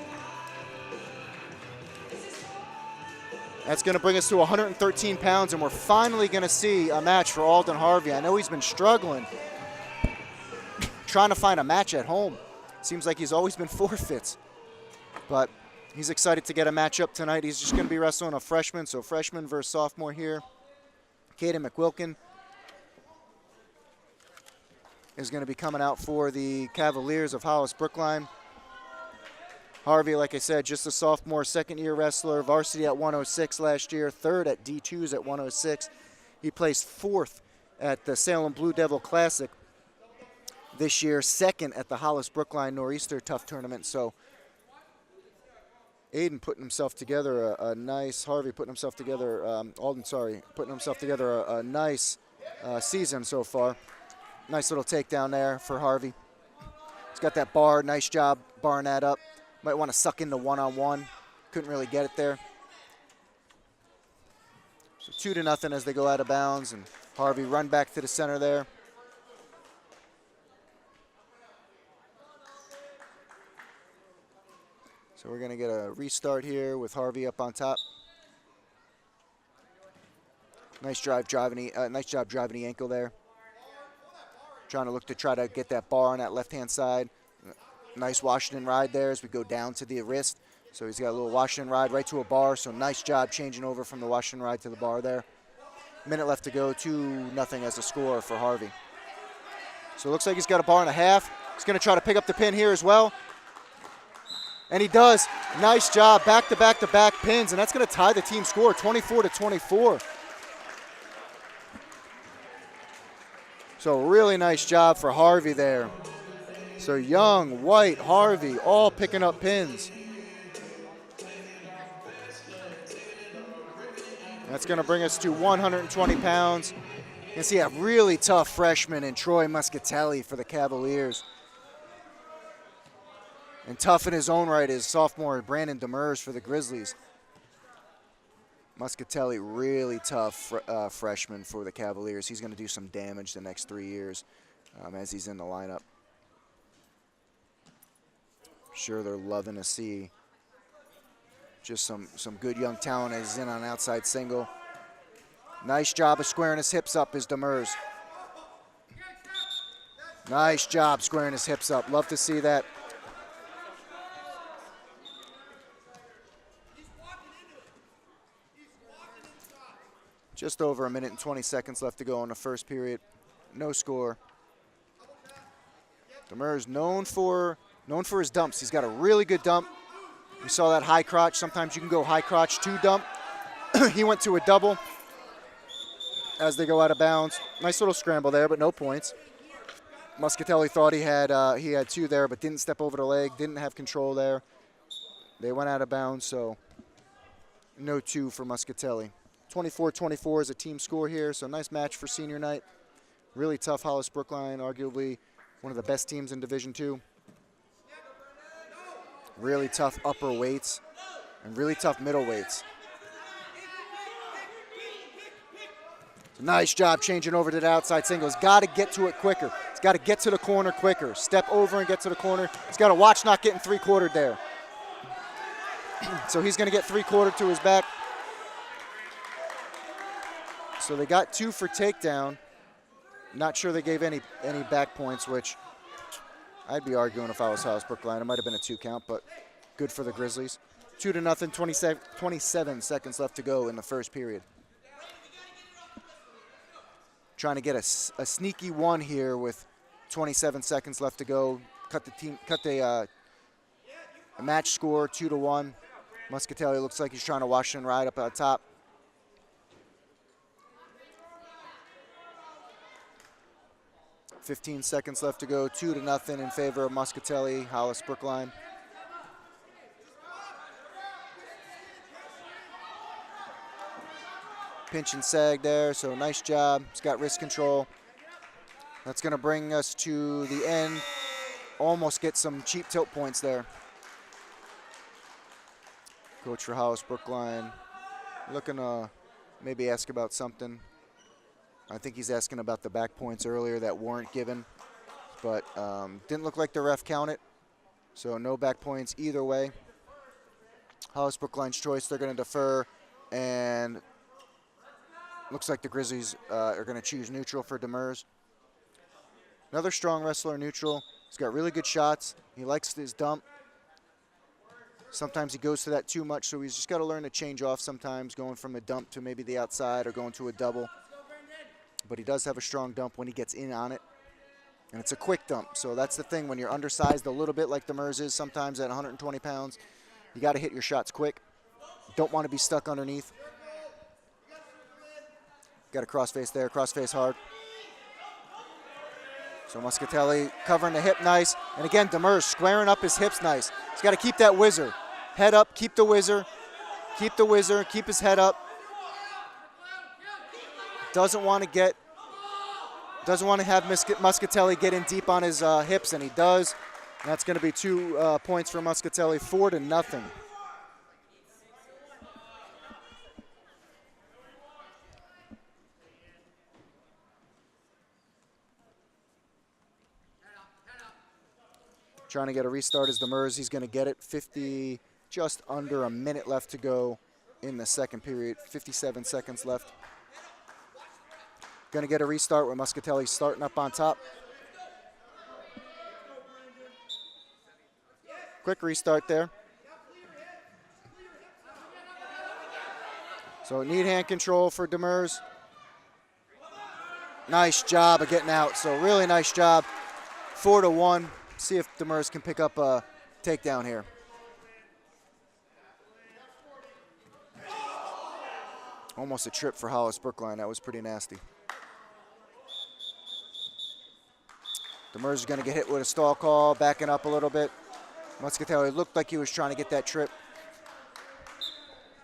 That's going to bring us to 113 pounds, and we're finally going to see a match for Alden Harvey. I know he's been struggling trying to find a match at home. Seems like he's always been forfeits, but he's excited to get a matchup tonight. He's just going to be wrestling a freshman, so freshman versus sophomore here. Caden McWilkin is going to be coming out for the Cavaliers of Hollis-Brookline. Harvey, like I said, just a sophomore, second-year wrestler, varsity at 106 last year, third at D2s at 106. He placed 4th at the Salem Blue Devil Classic this year, second at the Hollis-Brookline Nor'easter Tough Tournament. So Aidan putting himself together a nice, Harvey putting himself together, Alden, sorry, putting himself together a nice season so far. Nice little takedown there for Harvey. He's got that bar, nice job barring that up. Might want to suck into one-on-one. Couldn't really get it there. So 2-0 as they go out of bounds, and Harvey run back to the center there. So we're going to get a restart here with Harvey up on top. Nice job driving the ankle there. Trying to look to try to get that bar on that left-hand side. Nice Washington ride there as we go down to the wrist. So he's got a little Washington ride right to a bar. So nice job changing over from the Washington ride to the bar there. Minute left to go, 2-0 as the score for Harvey. So it looks like he's got a bar and a half. He's going to try to pick up the pin here as well. And he does. Nice job, back-to-back-to-back pins, and that's going to tie the team score, 24-24. So really nice job for Harvey there. So Young, White, Harvey, all picking up pins. That's going to bring us to 120 pounds. You can see a really tough freshman in Troy Moscatelli for the Cavaliers. And tough in his own right is sophomore Brandon Demers for the Grizzlies. Moscatelli, really tough freshman for the Cavaliers. He's going to do some damage the next 3 years as he's in the lineup. I'm sure they're loving to see just some good young talent as he's in on outside single. Nice job of squaring his hips up is Demers. Nice job squaring his hips up. Love to see that. Just over 1 minute and 20 seconds left to go in the first period. No score. Demers known for his dumps. He's got a really good dump. We saw that high crotch. Sometimes you can go high crotch to dump. He went to a double as they go out of bounds. Nice little scramble there, but no points. Moscatelli thought he had two there, but didn't step over the leg, didn't have control there. They went out of bounds, so no two for Moscatelli. 24-24 is a team score here, so nice match for senior night. Really tough Hollis-Brookline, arguably one of the best teams in Division II. Really tough upper weights and really tough middle weights. So nice job changing over to the outside single. He's got to get to it quicker. He's got to get to the corner quicker. Step over and get to the corner. He's got to watch not getting three-quartered there. So he's going to get three-quartered to his back. So they got 2 for takedown. Not sure they gave any back points, which I'd be arguing if I was Hollis-Brookline. It might have been a 2 count, but good for the Grizzlies. 2-0, 27 seconds left to go in the first period. Trying to get a sneaky one here with 27 seconds left to go. Cut the match score 2-1. Moscatelli looks like he's trying to Washington ride up at top. .15 seconds left to go, 2-0 in favor of Moscatelli, Hollis-Brookline. Pinch and sag there, so nice job. He's got wrist control. That's going to bring us to the end. Almost get some cheap tilt points there. Coach for Hollis-Brookline looking to maybe ask about something. I think he's asking about the back points earlier that weren't given, but didn't look like the ref counted, so no back points either way. Hollis-Brookline's choice, they're going to defer, and looks like the Grizzlies are going to choose neutral for Demers. Another strong wrestler, neutral. He's got really good shots. He likes his dump. Sometimes he goes to that too much, so he's just got to learn to change off sometimes, going from a dump to maybe the outside or going to a double. But he does have a strong dump when he gets in on it. And it's a quick dump, so that's the thing. When you're undersized a little bit like Demers is sometimes at 120 pounds, you got to hit your shots quick. Don't want to be stuck underneath. Got a crossface there, crossface hard. So Moscatelli covering the hip nice. And again, Demers squaring up his hips nice. He's got to keep that whizzer. Head up, keep the whizzer. Keep the whizzer, keep his head up. Doesn't want to have Moscatelli get in deep on his hips, and he does. And that's going to be 2 points for Moscatelli, 4-0. Trying to get a restart is Demers. He's going to get it. 50, just under a minute left to go in the second period. 57 seconds left. Going to get a restart with Moscatelli starting up on top. Quick restart there. So need hand control for Demers. Nice job of getting out. So really nice job. 4-1. See if Demers can pick up a takedown here. Almost a trip for Hollis-Brookline. That was pretty nasty. Demers is going to get hit with a stall call, backing up a little bit. Moscatelli looked like he was trying to get that trip.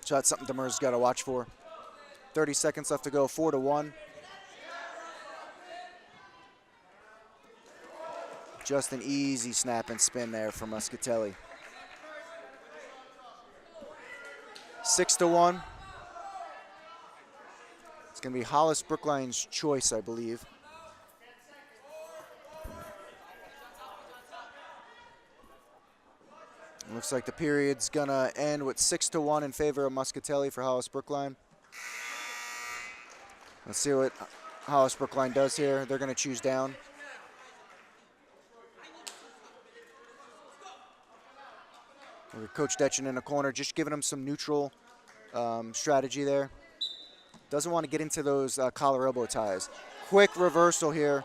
So that's something Demers got to watch for. 30 seconds left to go, 4-1. Just an easy snap and spin there for Moscatelli. 6-1. It's going to be Hollis-Brookline's choice, I believe. Looks like the period's gonna end with 6-1 in favor of Moscatelli for Hollis-Brookline. Let's see what Hollis-Brookline does here. They're gonna choose down. With Coach Detchen in the corner, just giving him some neutral strategy there. Doesn't want to get into those collar elbow ties. Quick reversal here.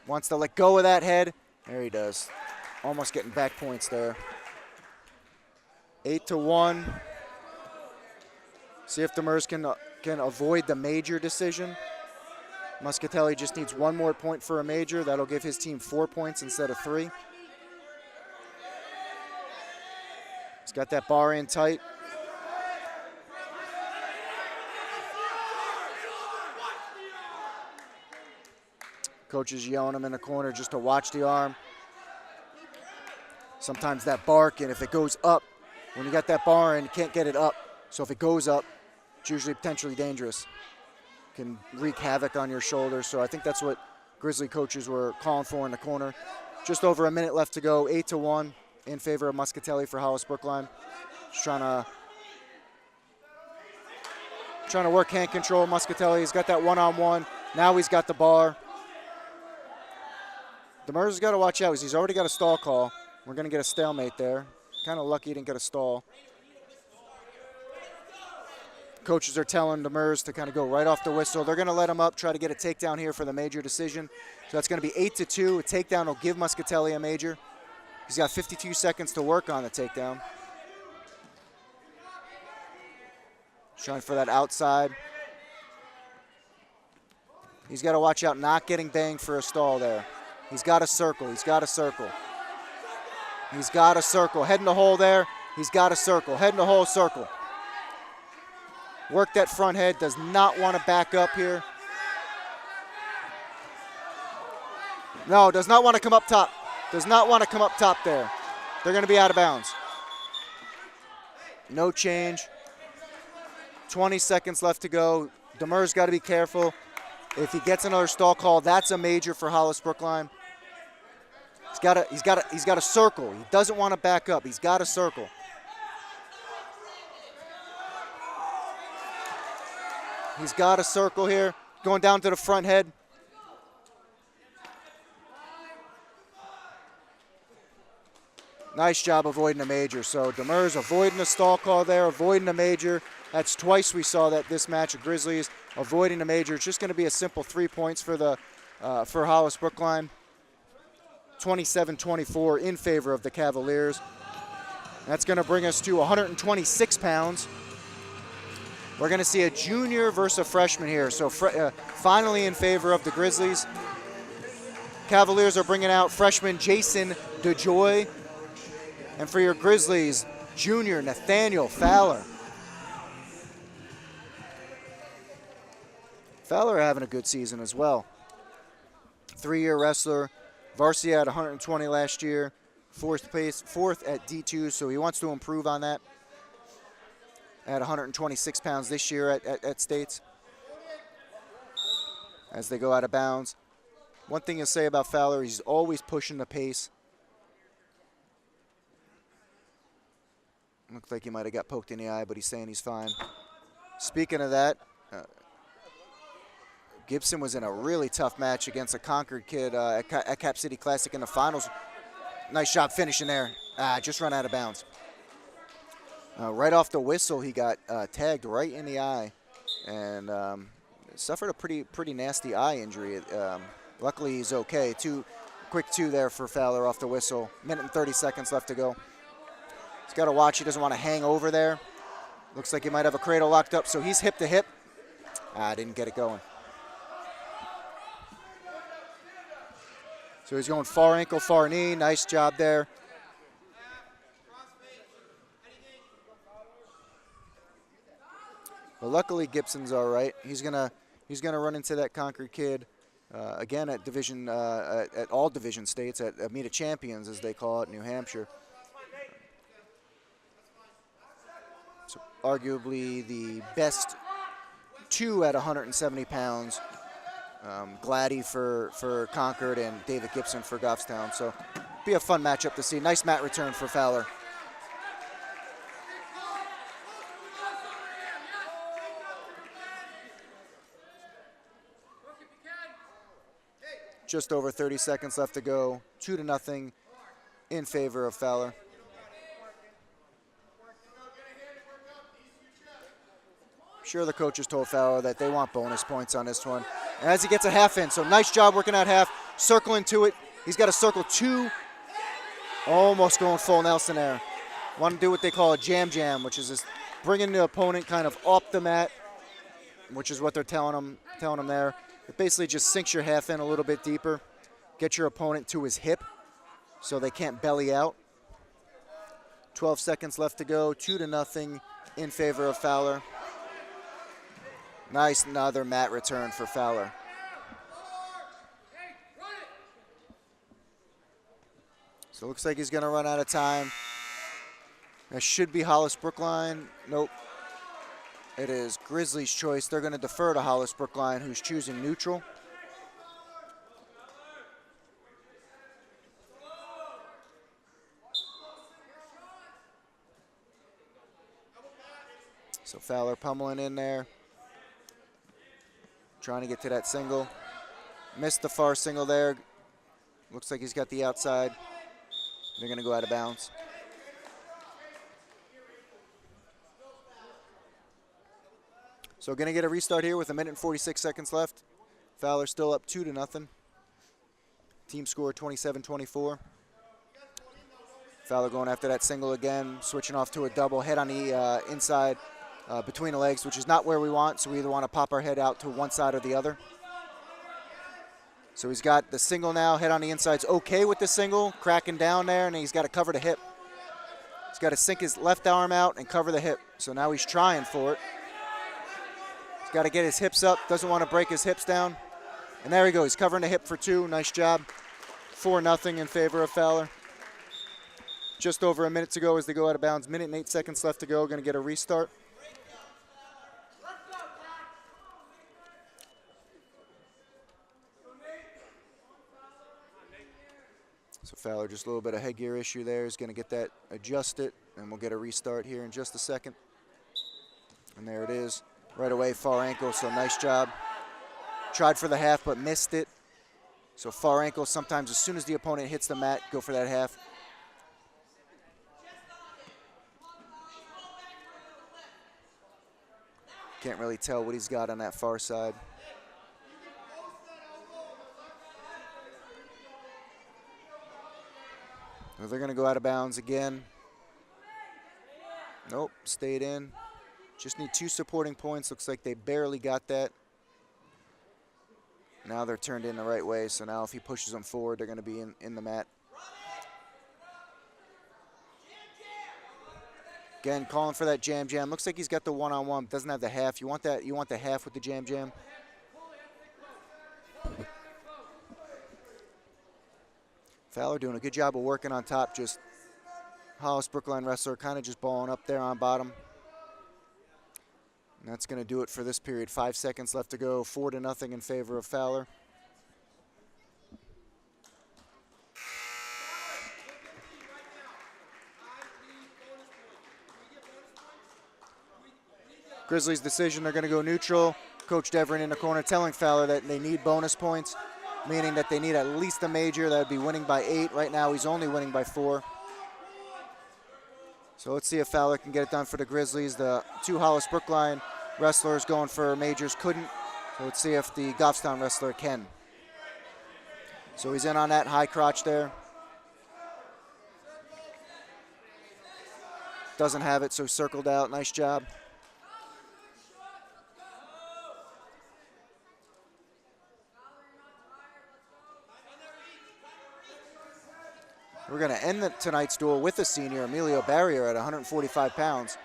Wants to let go of that head. There he does. Almost getting back points there. 8-1. See if Demers can avoid the major decision. Moscatelli just needs 1 more point for a major. That'll give his team 4 points instead of 3. He's got that bar in tight. Coach is yelling him in the corner just to watch the arm. Sometimes that bark, and if it goes up, when you got that bar in, you can't get it up. So if it goes up, it's usually potentially dangerous. Can wreak havoc on your shoulder. So I think that's what Grizzly coaches were calling for in the corner. Just over a minute left to go, 8-1 in favor of Moscatelli for Hollis-Brookline. Just trying to work hand control. Moscatelli, he's got that one-on-one. Now he's got the bar. Demers has got to watch out. He's already got a stall call. We're going to get a stalemate there. Kind of lucky he didn't get a stall. Coaches are telling Demers to kind of go right off the whistle. They're going to let him up, try to get a takedown here for the major decision. So that's going to be 8-2. A takedown will give Moscatelli a major. He's got 52 seconds to work on the takedown. Trying for that outside. He's got to watch out not getting banged for a stall there. He's got to circle. He's got to circle. He's got to circle. Head in the hole there. He's got to circle. Head in the hole, circle. Work that front head. Does not want to back up here. No, does not want to come up top. Does not want to come up top there. They're going to be out of bounds. No change. 20 seconds left to go. Demers got to be careful. If he gets another stall call, that's a major for Hollis-Brookline. He's got to circle. He doesn't want to back up. He's got to circle. He's got to circle here. Going down to the front head. Nice job avoiding a major. So Demers avoiding a stall call there, avoiding a major. That's twice we saw that this match of Grizzlies avoiding a major. It's just going to be a simple 3 points for Hollis-Brookline. 27-24 in favor of the Cavaliers. That's going to bring us to 126 pounds. We're going to see a junior versus a freshman here. So finally in favor of the Grizzlies. Cavaliers are bringing out freshman Jason DeJoy. And for your Grizzlies, junior Nathaniel Fowler. Fowler having a good season as well. 3-year wrestler, varsity at 120 last year, fourth at D2, so he wants to improve on that. At 126 pounds this year at States. As they go out of bounds. One thing to say about Fowler, he's always pushing the pace. Looks like he might have got poked in the eye, but he's saying he's fine. Speaking of that, Gibson was in a really tough match against a Concord kid at Cap City Classic in the finals. Nice job finishing there. Just run out of bounds. Right off the whistle, he got tagged right in the eye and suffered a pretty nasty eye injury. Luckily, he's okay. Quick two there for Fowler off the whistle. Minute and 30 seconds left to go. He's got to watch. He doesn't want to hang over there. Looks like he might have a cradle locked up, so he's hip to hip. Didn't get it going. So he's going far ankle, far knee. Nice job there. But luckily, Gibson's all right. He's gonna run into that Concord kid again at at all division states at Meet of Champions, as they call it, New Hampshire. So arguably the best two at 170 pounds. Gladdy for Concord and David Gibson for Goffstown. So be a fun matchup to see. Nice mat return for Fowler. Just over 30 seconds left to go. 2-0 in favor of Fowler. Sure, the coaches told Fowler that they want bonus points on this one. And as he gets a half in, so nice job working out half, circling to it. He's got a circle two, almost going full Nelson there. Want to do what they call a jam, which is just bringing the opponent kind of off the mat, which is what they're telling him there. It basically just sinks your half in a little bit deeper, get your opponent to his hip so they can't belly out. 12 seconds left to go, 2-0 in favor of Fowler. Nice, another mat return for Fowler. So it looks like he's going to run out of time. That should be Hollis-Brookline. Nope. It is Grizzlies' choice. They're going to defer to Hollis-Brookline, who's choosing neutral. So Fowler pummeling in there. Trying to get to that single. Missed the far single there. Looks like he's got the outside. They're going to go out of bounds. So going to get a restart here with 1 minute and 46 seconds left. Fowler still up 2-0. Team score 27-24. Fowler going after that single again, switching off to a double head on the inside between the legs, which is not where we want, so we either want to pop our head out to one side or the other. So he's got the single now, head on the inside's okay with the single, cracking down there, and he's got to cover the hip. He's got to sink his left arm out and cover the hip. So now he's trying for it. He's got to get his hips up, doesn't want to break his hips down. And there we go, he's covering the hip for two, nice job. 4-0 in favor of Fowler. Just over a minute to go as they go out of bounds. Minute and 8 seconds left to go, going to get a restart. So Fowler, just a little bit of headgear issue there. He's going to get that adjusted, and we'll get a restart here in just a second. And there it is. Right away, far ankle, so nice job. Tried for the half, but missed it. So far ankle, sometimes as soon as the opponent hits the mat, go for that half. Can't really tell what he's got on that far side. Well, they're going to go out of bounds again. Nope, stayed in. Just need 2 supporting points. Looks like they barely got that. Now they're turned in the right way, so now if he pushes them forward, they're going to be in the mat. Again, calling for that jam. Looks like he's got the one-on-one, doesn't have the half. You want that? You want the half with the jam. Fowler doing a good job of working on top. Just Hollis-Brookline wrestler kind of just balling up there on bottom. And that's going to do it for this period. 5 seconds left to go. 4-0 in favor of Fowler. Grizzlies' decision, they're going to go neutral. Coach Devrin in the corner telling Fowler that they need bonus points, meaning that they need at least a major. That would be winning by 8. Right now, he's only winning by 4. So let's see if Fowler can get it done for the Grizzlies. The 2 Hollis-Brookline wrestlers going for majors couldn't. So let's see if the Goffstown wrestler can. So he's in on that high crotch there. Doesn't have it, so circled out. Nice job. We're going to end tonight's duel with a senior, Emilio Barrier, at 145 pounds.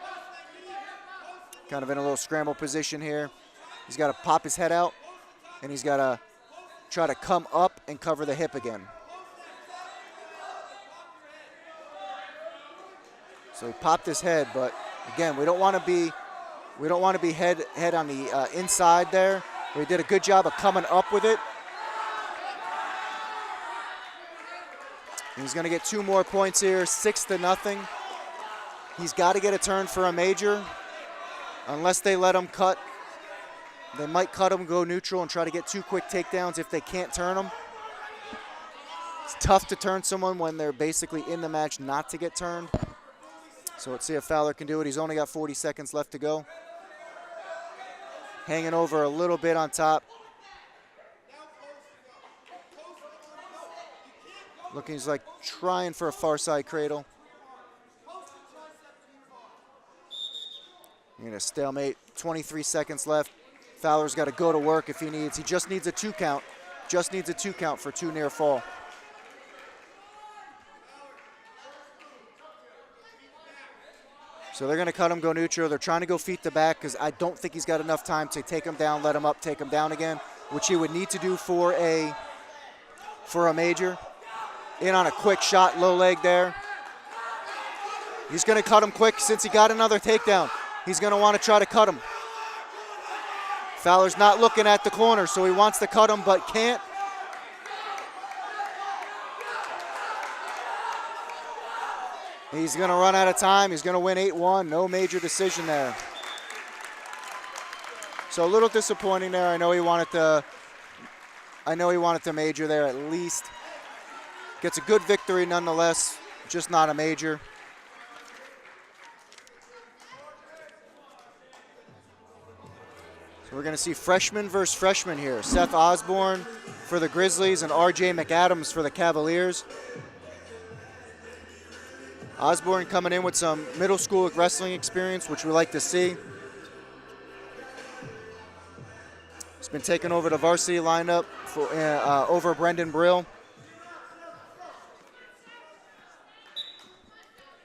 Kind of in a little scramble position here. He's got to pop his head out, and he's got to try to come up and cover the hip again. So he popped his head, but again, we don't want to be head on the inside there. He did a good job of coming up with it. He's going to get 2 more points here, 6-0. He's got to get a turn for a major. Unless they let him cut, they might cut him, go neutral, and try to get 2 quick takedowns if they can't turn him. It's tough to turn someone when they're basically in the match not to get turned. So let's see if Fowler can do it. He's only got 40 seconds left to go. Hanging over a little bit on top. Looking like trying for a far side cradle. You're going to stalemate. 23 seconds left. Fowler's got to go to work if he needs. He just needs a 2 count. Just needs a 2 count for 2 near fall. So they're going to cut him, go neutral. They're trying to go feet to back because I don't think he's got enough time to take him down, let him up, take him down again, which he would need to do for a major. In on a quick shot, low leg there. He's going to cut him quick since he got another takedown. He's going to want to try to cut him. Fowler's not looking at the corner, so he wants to cut him but can't. He's going to run out of time. He's going to win 8-1. No major decision there. So a little disappointing there. I know he wanted to major there at least. Gets a good victory nonetheless, just not a major. So we're going to see freshman versus freshman here. Seth Osborne for the Grizzlies and RJ McAdams for the Cavaliers. Osborne coming in with some middle school wrestling experience, which we like to see. He's been taking over the varsity lineup for, over Brendan Brill.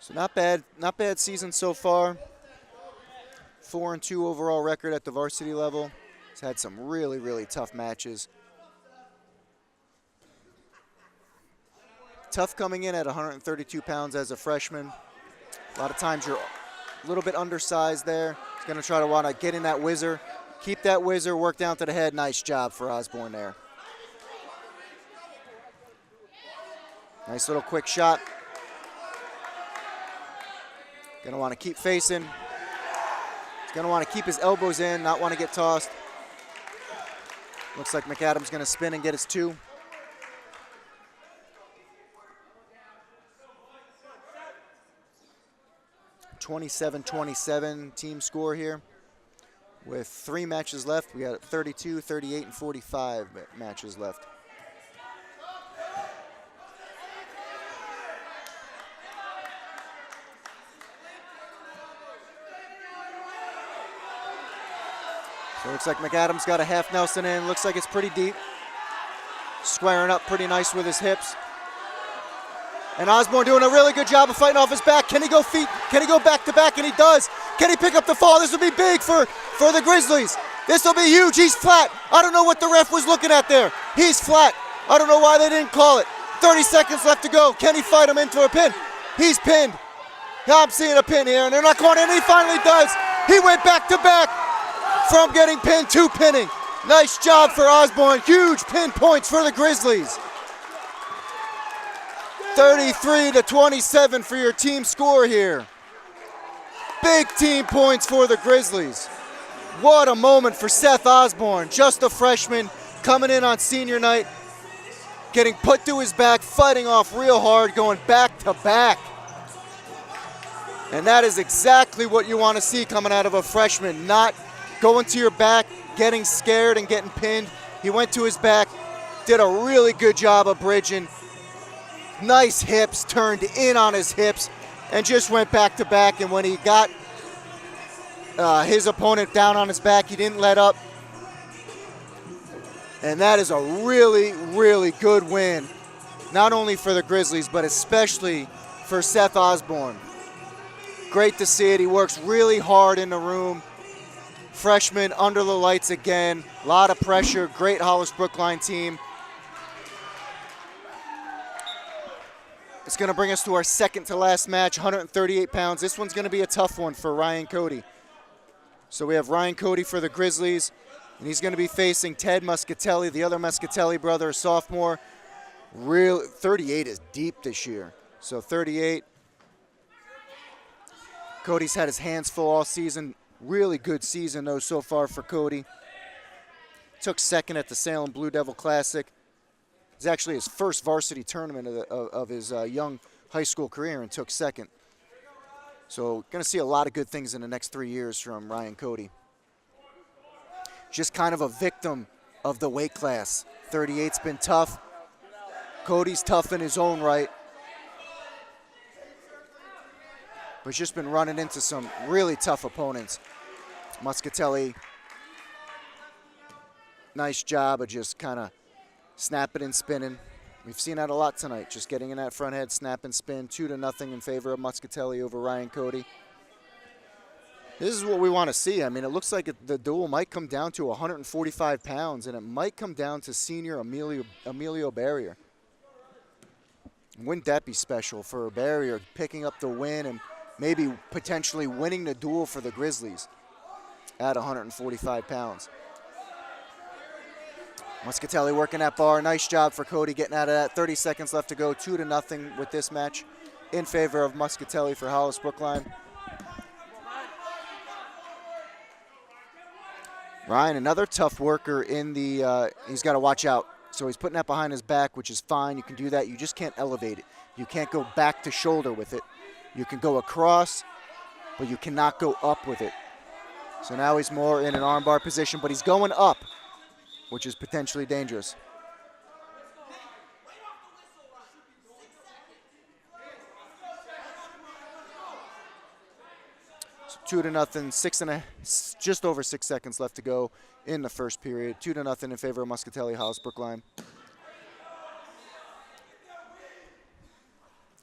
So not bad season so far. 4-2 overall record at the varsity level. He's had some really, really tough matches. Tough coming in at 132 pounds as a freshman. A lot of times you're a little bit undersized there. He's going to want to get in that whizzer. Keep that whizzer, work down to the head. Nice job for Osborne there. Nice little quick shot. Going to want to keep facing. He's going to want to keep his elbows in, not want to get tossed. Looks like McAdams going to spin and get his 2. (27-27) team score here. With 3 matches left, we got 32, 38, and 45 matches left. So it looks like McAdams got a half Nelson in. Looks like it's pretty deep. Squaring up pretty nice with his hips. And Osborne doing a really good job of fighting off his back. Can he go feet? Can he go back to back? And he does. Can he pick up the fall? This will be big for the Grizzlies. This will be huge. He's flat. I don't know what the ref was looking at there. He's flat. I don't know why they didn't call it. 30 seconds left to go. Can he fight him into a pin? He's pinned. I'm seeing a pin here, and they're not calling it, and he finally does. He went back to back from getting pinned to pinning. Nice job for Osborne. Huge pin points for the Grizzlies. 33-27 for your team score here. Big team points for the Grizzlies. What a moment for Seth Osborne, just a freshman coming in on senior night, getting put to his back, fighting off real hard, going back to back. And that is exactly what you want to see coming out of a freshman, not going to your back, getting scared and getting pinned. He went to his back, did a really good job of bridging. Nice hips, turned in on his hips, and just went back to back. And when he got his opponent down on his back, he didn't let up. And that is a really, really good win, not only for the Grizzlies, but especially for Seth Osborne. Great to see it. He works really hard in the room. Freshman under the lights again. A lot of pressure. Great Hollis-Brookline team. It's going to bring us to our second to last match, 138 pounds. This one's going to be a tough one for Ryan Cody. So we have Ryan Cody for the Grizzlies, and he's going to be facing Ted Moscatelli, the other Moscatelli brother, a sophomore. 38 is deep this year. So 38. Cody's had his hands full all season. Really good season, though, so far for Cody. Took second at the Salem Blue Devil Classic. It's actually his first varsity tournament of his young high school career, and took second. So going to see a lot of good things in the next 3 years from Ryan Cody. Just kind of a victim of the weight class. 38's been tough. Cody's tough in his own right. But he's just been running into some really tough opponents. Moscatelli, nice job of just kind of snapping and spinning. We've seen that a lot tonight, just getting in that front head, snap and spin, 2-0 in favor of Moscatelli over Ryan Cody. This is what we want to see. I mean, it looks like the duel might come down to 145 pounds, and it might come down to senior Emilio Barrier. Wouldn't that be special for Barrier picking up the win and maybe potentially winning the duel for the Grizzlies at 145 pounds. Moscatelli working that bar. Nice job for Cody getting out of that. 30 seconds left to go. 2-0 with this match in favor of Moscatelli for Hollis-Brookline. Ryan, another tough worker in the, he's got to watch out. So he's putting that behind his back, which is fine. You can do that. You just can't elevate it. You can't go back to shoulder with it. You can go across, but you cannot go up with it. So now he's more in an armbar position, but he's going up, which is potentially dangerous. So 2-0, just over 6 seconds left to go in the first period. 2-0 in favor of Moscatelli, Hollis-Brookline.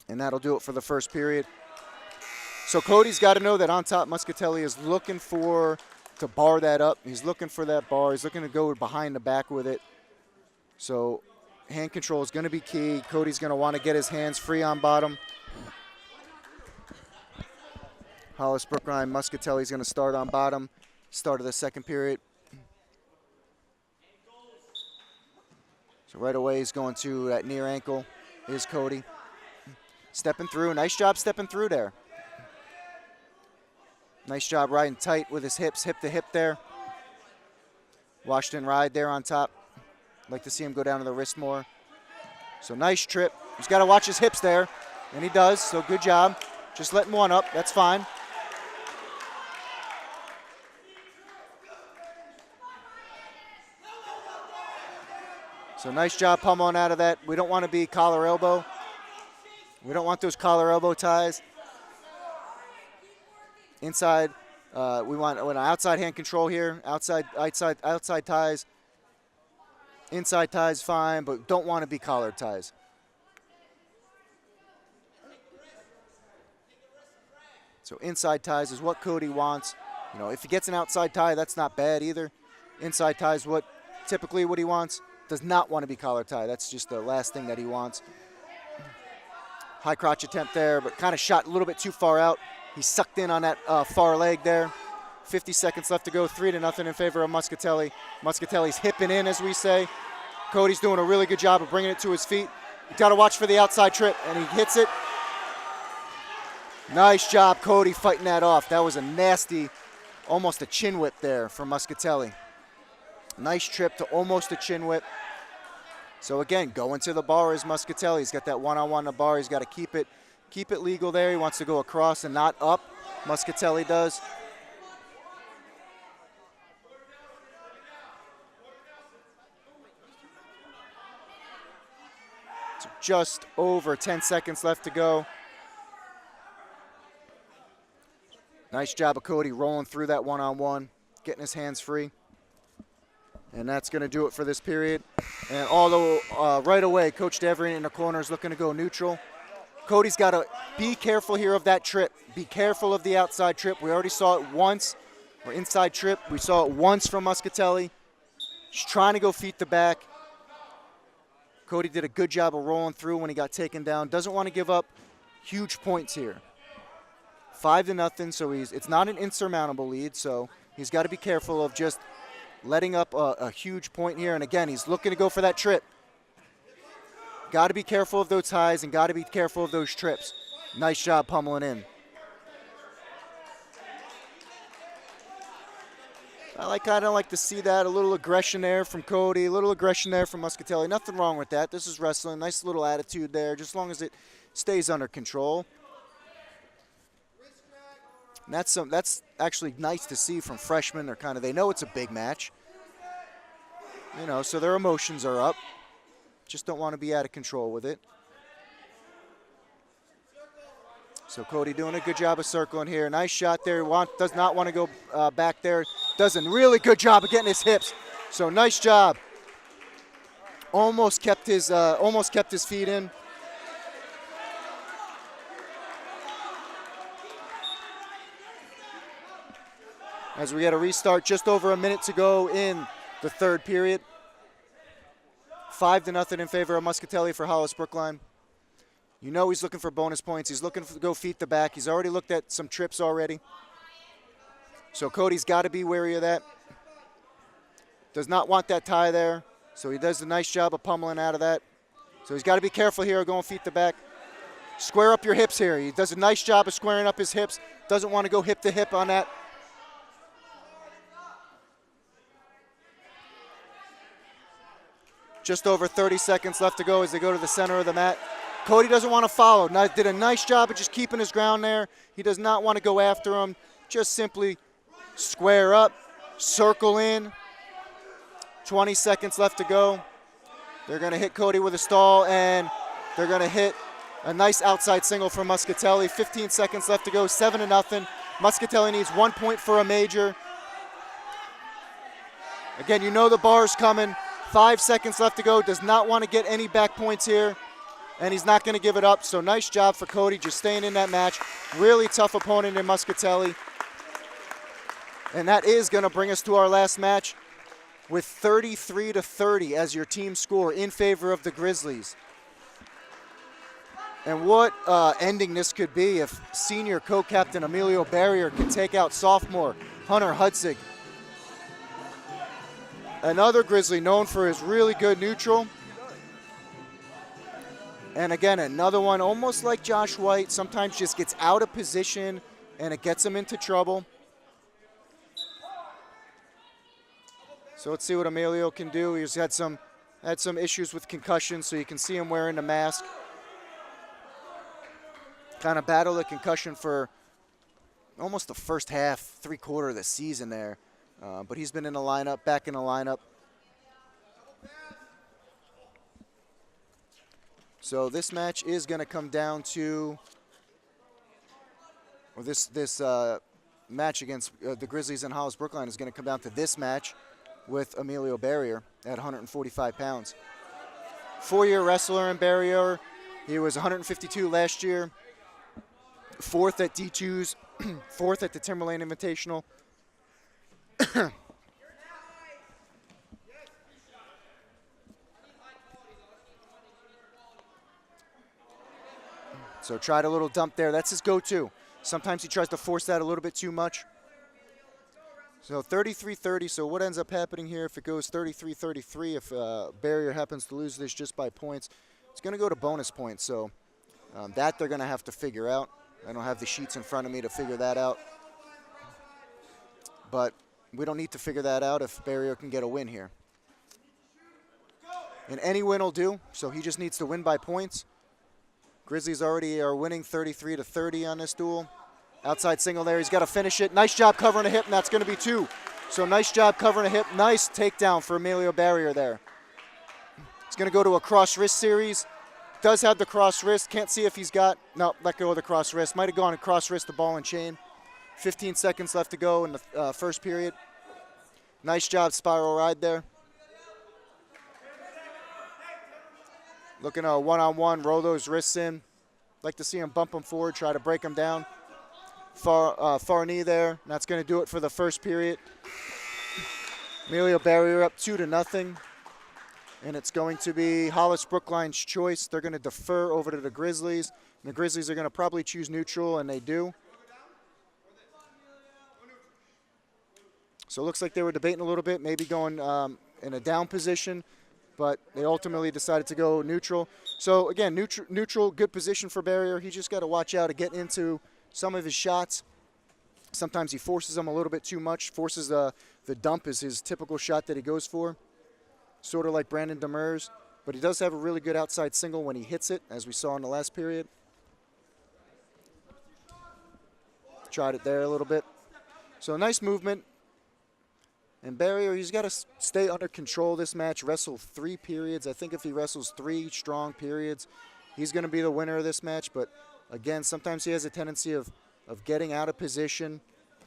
And that'll do it for the first period. So Cody's got to know that on top, Moscatelli is looking to bar that up. He's looking for that bar. He's looking to go behind the back with it. So hand control is going to be key. Cody's going to want to get his hands free on bottom. Hollis-Brookline, Moscatelli's going to start on bottom. Start of the second period. So right away he's going to that near ankle is Cody. Stepping through. Nice job stepping through there. Nice job riding tight with his hips, hip to hip there. Washington ride there on top. Like to see him go down to the wrist more. So nice trip. He's got to watch his hips there, and he does, so good job. Just letting one up, that's fine. So nice job pummeling out of that. We don't want to be collar elbow. We don't want those collar elbow ties. Inside, we want an outside hand control here, outside ties. Inside ties, fine, but don't want to be collar ties. So inside ties is what Cody wants. You know, if he gets an outside tie, that's not bad either. Inside tie is typically what he wants. Does not want to be collar tie. That's just the last thing that he wants. High crotch attempt there, but kind of shot a little bit too far out. He sucked in on that far leg there. 50 seconds left to go, 3-0 in favor of Moscatelli. Moscatelli's hipping in, as we say. Cody's doing a really good job of bringing it to his feet. You got to watch for the outside trip, and he hits it. Nice job, Cody, fighting that off. That was a nasty, almost a chin whip there for Moscatelli. Nice trip to almost a chin whip. So again, going to the bar is Moscatelli. He's got that one-on-one in the bar. He's got to keep it legal there. He wants to go across and not up. Moscatelli does. So just over 10 seconds left to go. Nice job of Cody rolling through that one-on-one, getting his hands free. And that's going to do it for this period. And although right away, Coach Devering in the corner is looking to go neutral. Cody's got to be careful here of that trip. Be careful of the outside trip. We already saw it once, or inside trip. We saw it once from Moscatelli. He's trying to go feet to back. Cody did a good job of rolling through when he got taken down. Doesn't want to give up huge points here. 5-0, so it's not an insurmountable lead, so he's got to be careful of just letting up a huge point here. And again, he's looking to go for that trip. Got to be careful of those ties and got to be careful of those trips. Nice job pummeling in. I kind of like to see that, a little aggression there from Cody, a little aggression there from Moscatelli. Nothing wrong with that. This is wrestling. Nice little attitude there, just as long as it stays under control. And that's actually nice to see from freshmen. They know it's a big match. You know, so their emotions are up. Just don't want to be out of control with it. So Cody doing a good job of circling here. Nice shot there. Does not want to go back there. Does a really good job of getting his hips. So nice job. Almost kept his feet in. As we get a restart, just over a minute to go in the third period. 5-0 in favor of Moscatelli for Hollis-Brookline. You know he's looking for bonus points. He's looking to go feet to back. He's already looked at some trips already. So Cody's got to be wary of that. Does not want that tie there. So he does a nice job of pummeling out of that. So he's got to be careful here going feet to back. Square up your hips here. He does a nice job of squaring up his hips. Doesn't want to go hip to hip on that. Just over 30 seconds left to go as they go to the center of the mat. Cody doesn't want to follow. Did a nice job of just keeping his ground there. He does not want to go after him. Just simply square up, circle in. 20 seconds left to go. They're going to hit Cody with a stall, and they're going to hit a nice outside single from Moscatelli. 15 seconds left to go, 7-0. Moscatelli needs 1 point for a major. Again, you know the bar's coming. 5 seconds left to go. Does not want to get any back points here, and he's not going to give it up. So nice job for Cody just staying in that match. Really tough opponent in Moscatelli. And that is going to bring us to our last match with 33-30 as your team score in favor of the Grizzlies. And what ending this could be if senior co-captain Emilio Barrier can take out sophomore Hunter Hudzig. Another Grizzly known for his really good neutral. And again, another one almost like Josh White, sometimes just gets out of position and it gets him into trouble. So let's see what Emilio can do. He's had some issues with concussion, so you can see him wearing the mask. Kind of battled a concussion for almost the first half, three-quarter of the season there. But he's been in the lineup, back in the lineup. So this match is going to come down to, or this match against the Grizzlies and Hollis-Brookline is going to come down to this match. with Emilio Barrier at 145 pounds. 4-year wrestler in Barrier. He was 152 last year, 4th at D2s, 4th at the Timberlane Invitational. So tried a little dump there. That's his go-to. Sometimes he tries to force that a little bit too much. So 33-30. So what ends up happening here if it goes 33-33, if Barrier happens to lose this just by points, it's going to go to bonus points. So that they're going to have to figure out. I don't have the sheets in front of me to figure that out. But we don't need to figure that out if Barrier can get a win here. And any win will do. So he just needs to win by points. Grizzlies already are winning 33-30 on this duel. Outside single there, he's got to finish it. Nice job covering a hip, and that's going to be 2. So nice job covering a hip. Nice takedown for Emilio Barrier there. He's going to go to a cross wrist series. Does have the cross wrist. Can't see if he's got, no, let go of the cross wrist. Might have gone and cross wrist the ball and chain. 15 seconds left to go in the first period. Nice job spiral ride there. Looking at a one-on-one, roll those wrists in. Like to see him bump him forward, try to break him down. Far knee there. And that's going to do it for the first period. Emilio Barrier up 2-0. And it's going to be Hollis-Brookline's choice. They're going to defer over to the Grizzlies. And the Grizzlies are going to probably choose neutral, and they do. So it looks like they were debating a little bit, maybe going in a down position. But they ultimately decided to go neutral. So, again, neutral, good position for Barrier. He just got to watch out to get into some of his shots. Sometimes he forces them a little bit too much. Forces the dump is his typical shot that he goes for, sort of like Brandon Demers. But he does have a really good outside single when he hits it, as we saw in the last period. Tried it there a little bit. So, nice movement. And Barrier, he's got to stay under control this match, wrestle 3 periods. I think if he wrestles 3 strong periods, he's going to be the winner of this match. But, again, sometimes he has a tendency of getting out of position,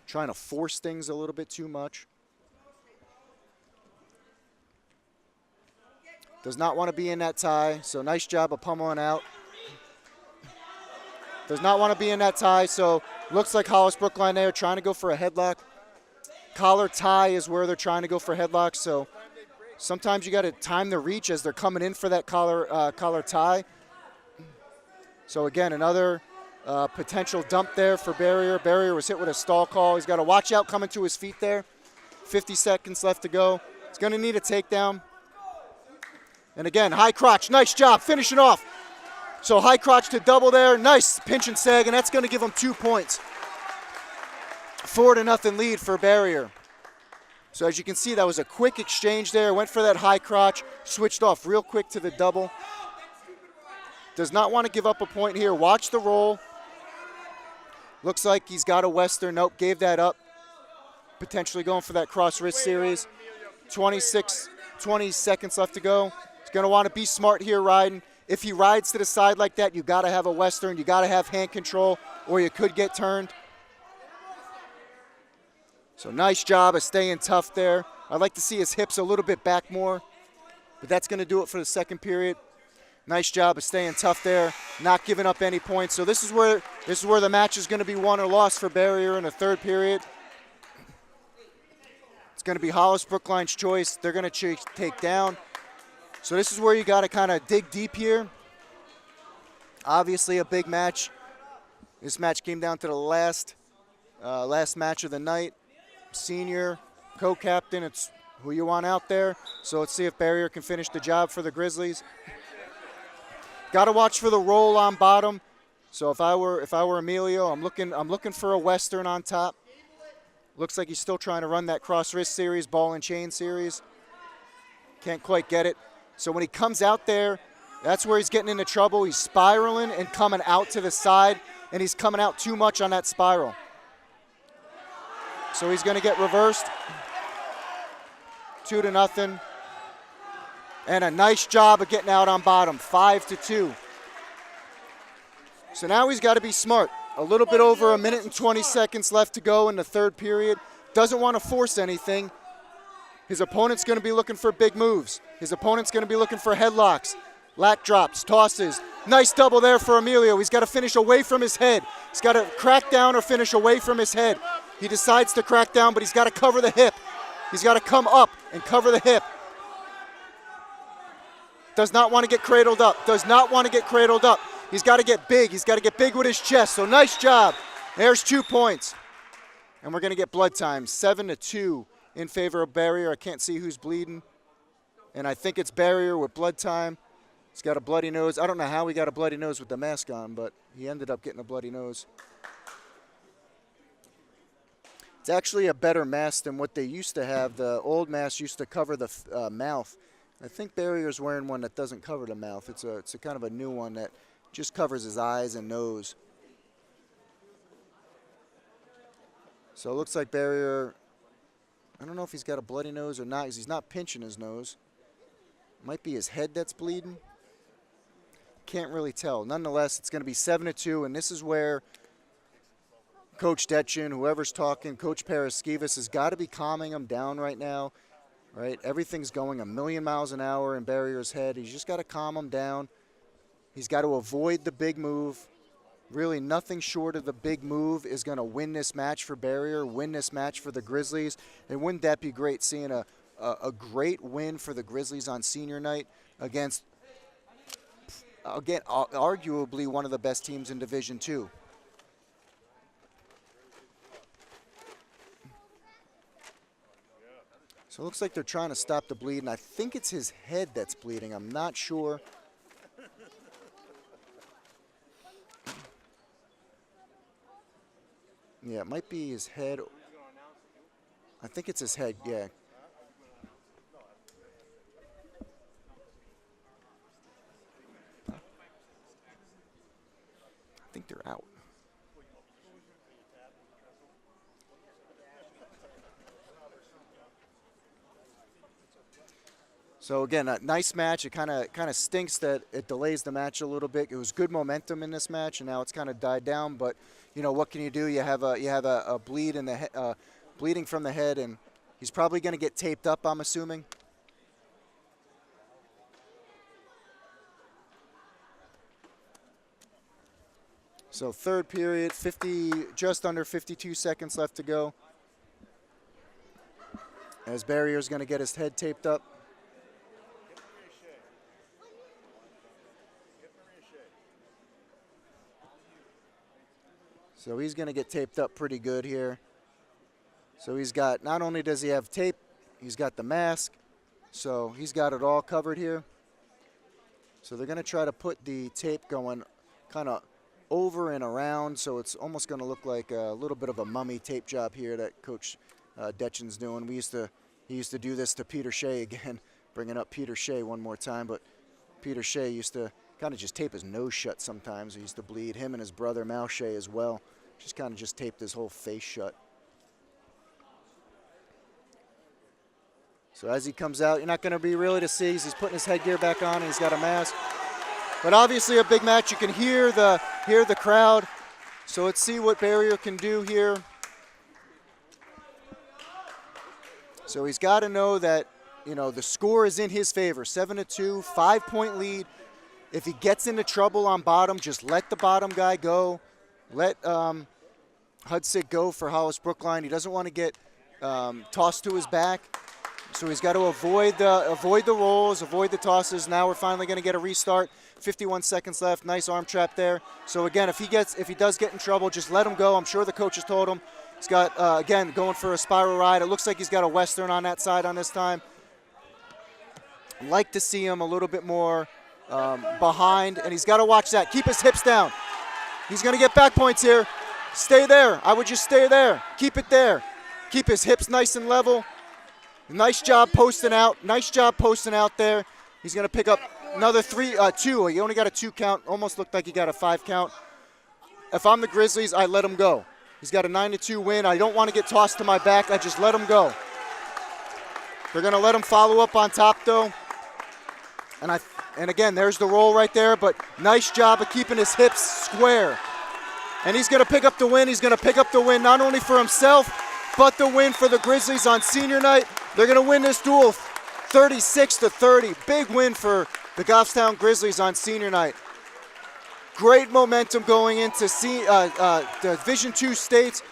trying to force things a little bit too much. Does not want to be in that tie, so nice job of pummeling out. Does not want to be in that tie, so looks like Hollis-Brookline there trying to go for a headlock. Collar tie is where they're trying to go for headlocks, so sometimes you got to time the reach as they're coming in for that collar tie. So again, another potential dump there for Barrier. Barrier was hit with a stall call. He's got to watch out coming to his feet there. 50 seconds left to go. He's going to need a takedown. And again, high crotch. Nice job finishing off. So high crotch to double there. Nice pinch and sag, and that's going to give him 2 points. 4-0 lead for Barrier. So as you can see, that was a quick exchange there. Went for that high crotch, switched off real quick to the double. Does not want to give up a point here. Watch the roll. Looks like he's got a Western. Nope, gave that up. Potentially going for that cross wrist series. 20 seconds left to go. He's going to want to be smart here riding. If he rides to the side like that, you got to have a Western. You got to have hand control, or you could get turned. So nice job of staying tough there. I'd like to see his hips a little bit back more, but that's going to do it for the second period. Nice job of staying tough there, not giving up any points. So this is where the match is going to be won or lost for Barrier in the third period. It's going to be Hollis-Brookline's choice. They're going to take down. So this is where you got to kind of dig deep here. Obviously a big match. This match came down to the last match of the night. Senior, co-captain, it's who you want out there. So let's see if Barrier can finish the job for the Grizzlies. Got to watch for the roll on bottom. So if I were Emilio, I'm looking for a Western on top. Looks like he's still trying to run that cross wrist series, ball and chain series. Can't quite get it. So when he comes out there, that's where he's getting into trouble. He's spiraling and coming out to the side, and he's coming out too much on that spiral. So he's going to get reversed. 2-0. And a nice job of getting out on bottom, 5-2. So now he's got to be smart. A little bit over 1 minute and 20 seconds left to go in the third period. Doesn't want to force anything. His opponent's going to be looking for big moves. His opponent's going to be looking for headlocks, lat drops, tosses. Nice double there for Emilio. He's got to finish away from his head. He's got to crack down or finish away from his head. He decides to crack down, but he's got to cover the hip. He's got to come up and cover the hip. Does not want to get cradled up. Does not want to get cradled up. He's got to get big. He's got to get big with his chest. So nice job. There's 2 points. And we're going to get blood time. 7-2 in favor of Barrier. I can't see who's bleeding. And I think it's Barrier with blood time. He's got a bloody nose. I don't know how he got a bloody nose with the mask on, but he ended up getting a bloody nose. It's actually a better mask than what they used to have. The old mask used to cover the mouth. I think Barrier's wearing one that doesn't cover the mouth. It's a kind of a new one that just covers his eyes and nose. So it looks like Barrier, I don't know if he's got a bloody nose or not, because he's not pinching his nose. Might be his head that's bleeding. Can't really tell. Nonetheless, it's going to be 7-2, and this is where Coach Detchen, whoever's talking, Coach Paraskevas has got to be calming him down right now. Right? Everything's going a million miles an hour in Barrier's head. He's just got to calm him down. He's got to avoid the big move. Really, nothing short of the big move is going to win this match for Barrier, win this match for the Grizzlies. And wouldn't that be great, seeing a great win for the Grizzlies on senior night against, again, arguably one of the best teams in Division II. So it looks like they're trying to stop the bleed, and I think it's his head that's bleeding. I'm not sure. Yeah, it might be his head. I think it's his head, yeah. I think they're out. So again, a nice match. It kind of stinks that it delays the match a little bit. It was good momentum in this match, and now it's kind of died down. But you know, what can you do? You have a bleed in the bleeding from the head, and he's probably going to get taped up, I'm assuming. So third period, just under 52 seconds left to go. As Barrier's going to get his head taped up. So he's going to get taped up pretty good here. So he's got, not only does he have tape, he's got the mask. So he's got it all covered here. So they're going to try to put the tape going kind of over and around, so it's almost going to look like a little bit of a mummy tape job here that Coach Detchen's doing. He used to do this to Peter Shea again, bringing up Peter Shea one more time, but Peter Shea used to kind of just tape his nose shut sometimes. He used to bleed. Him and his brother Mal Shea as well. Just kind of just taped his whole face shut. So as he comes out, you're not going to be really to see. He's putting his headgear back on, and he's got a mask. But obviously a big match. You can hear the crowd. So let's see what Barrier can do here. So he's got to know that, you know, the score is in his favor. 7-2, 5-point lead. If he gets into trouble on bottom, just let the bottom guy go. Let Hudsik go for Hollis-Brookline. He doesn't want to get tossed to his back. So he's got to avoid the rolls, avoid the tosses. Now we're finally going to get a restart. 51 seconds left. Nice arm trap there. So again, if he does get in trouble, just let him go. I'm sure the coach has told him. He's got, again, going for a spiral ride. It looks like he's got a Western on that side on this time. I'd like to see him a little bit more behind, and he's got to watch that. Keep his hips down. He's going to get back points here. Stay there. I would just stay there. Keep it there. Keep his hips nice and level. Nice job posting out. Nice job posting out there. He's going to pick up another two. He only got a 2 count. Almost looked like he got a 5 count. If I'm the Grizzlies, I let him go. He's got a 9-2 win. I don't want to get tossed to my back. I just let him go. They're going to let him follow up on top, though. And again, there's the roll right there, but nice job of keeping his hips square. And he's going to pick up the win. He's going to pick up the win not only for himself, but the win for the Grizzlies on senior night. They're going to win this duel 36-30. Big win for the Goffstown Grizzlies on senior night. Great momentum going into Division II states.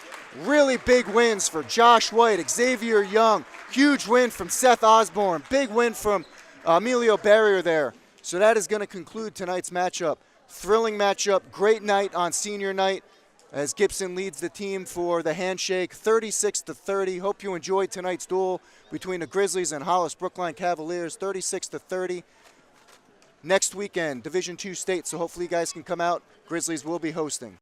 Really big wins for Josh White, Xavier Young. Huge win from Seth Osborne. Big win from Emilio Barrier there. So that is going to conclude tonight's matchup. Thrilling matchup. Great night on senior night as Gibson leads the team for the handshake 36-30. Hope you enjoyed tonight's duel between the Grizzlies and Hollis-Brookline Cavaliers 36-30. Next weekend, Division II state, so hopefully you guys can come out. Grizzlies will be hosting.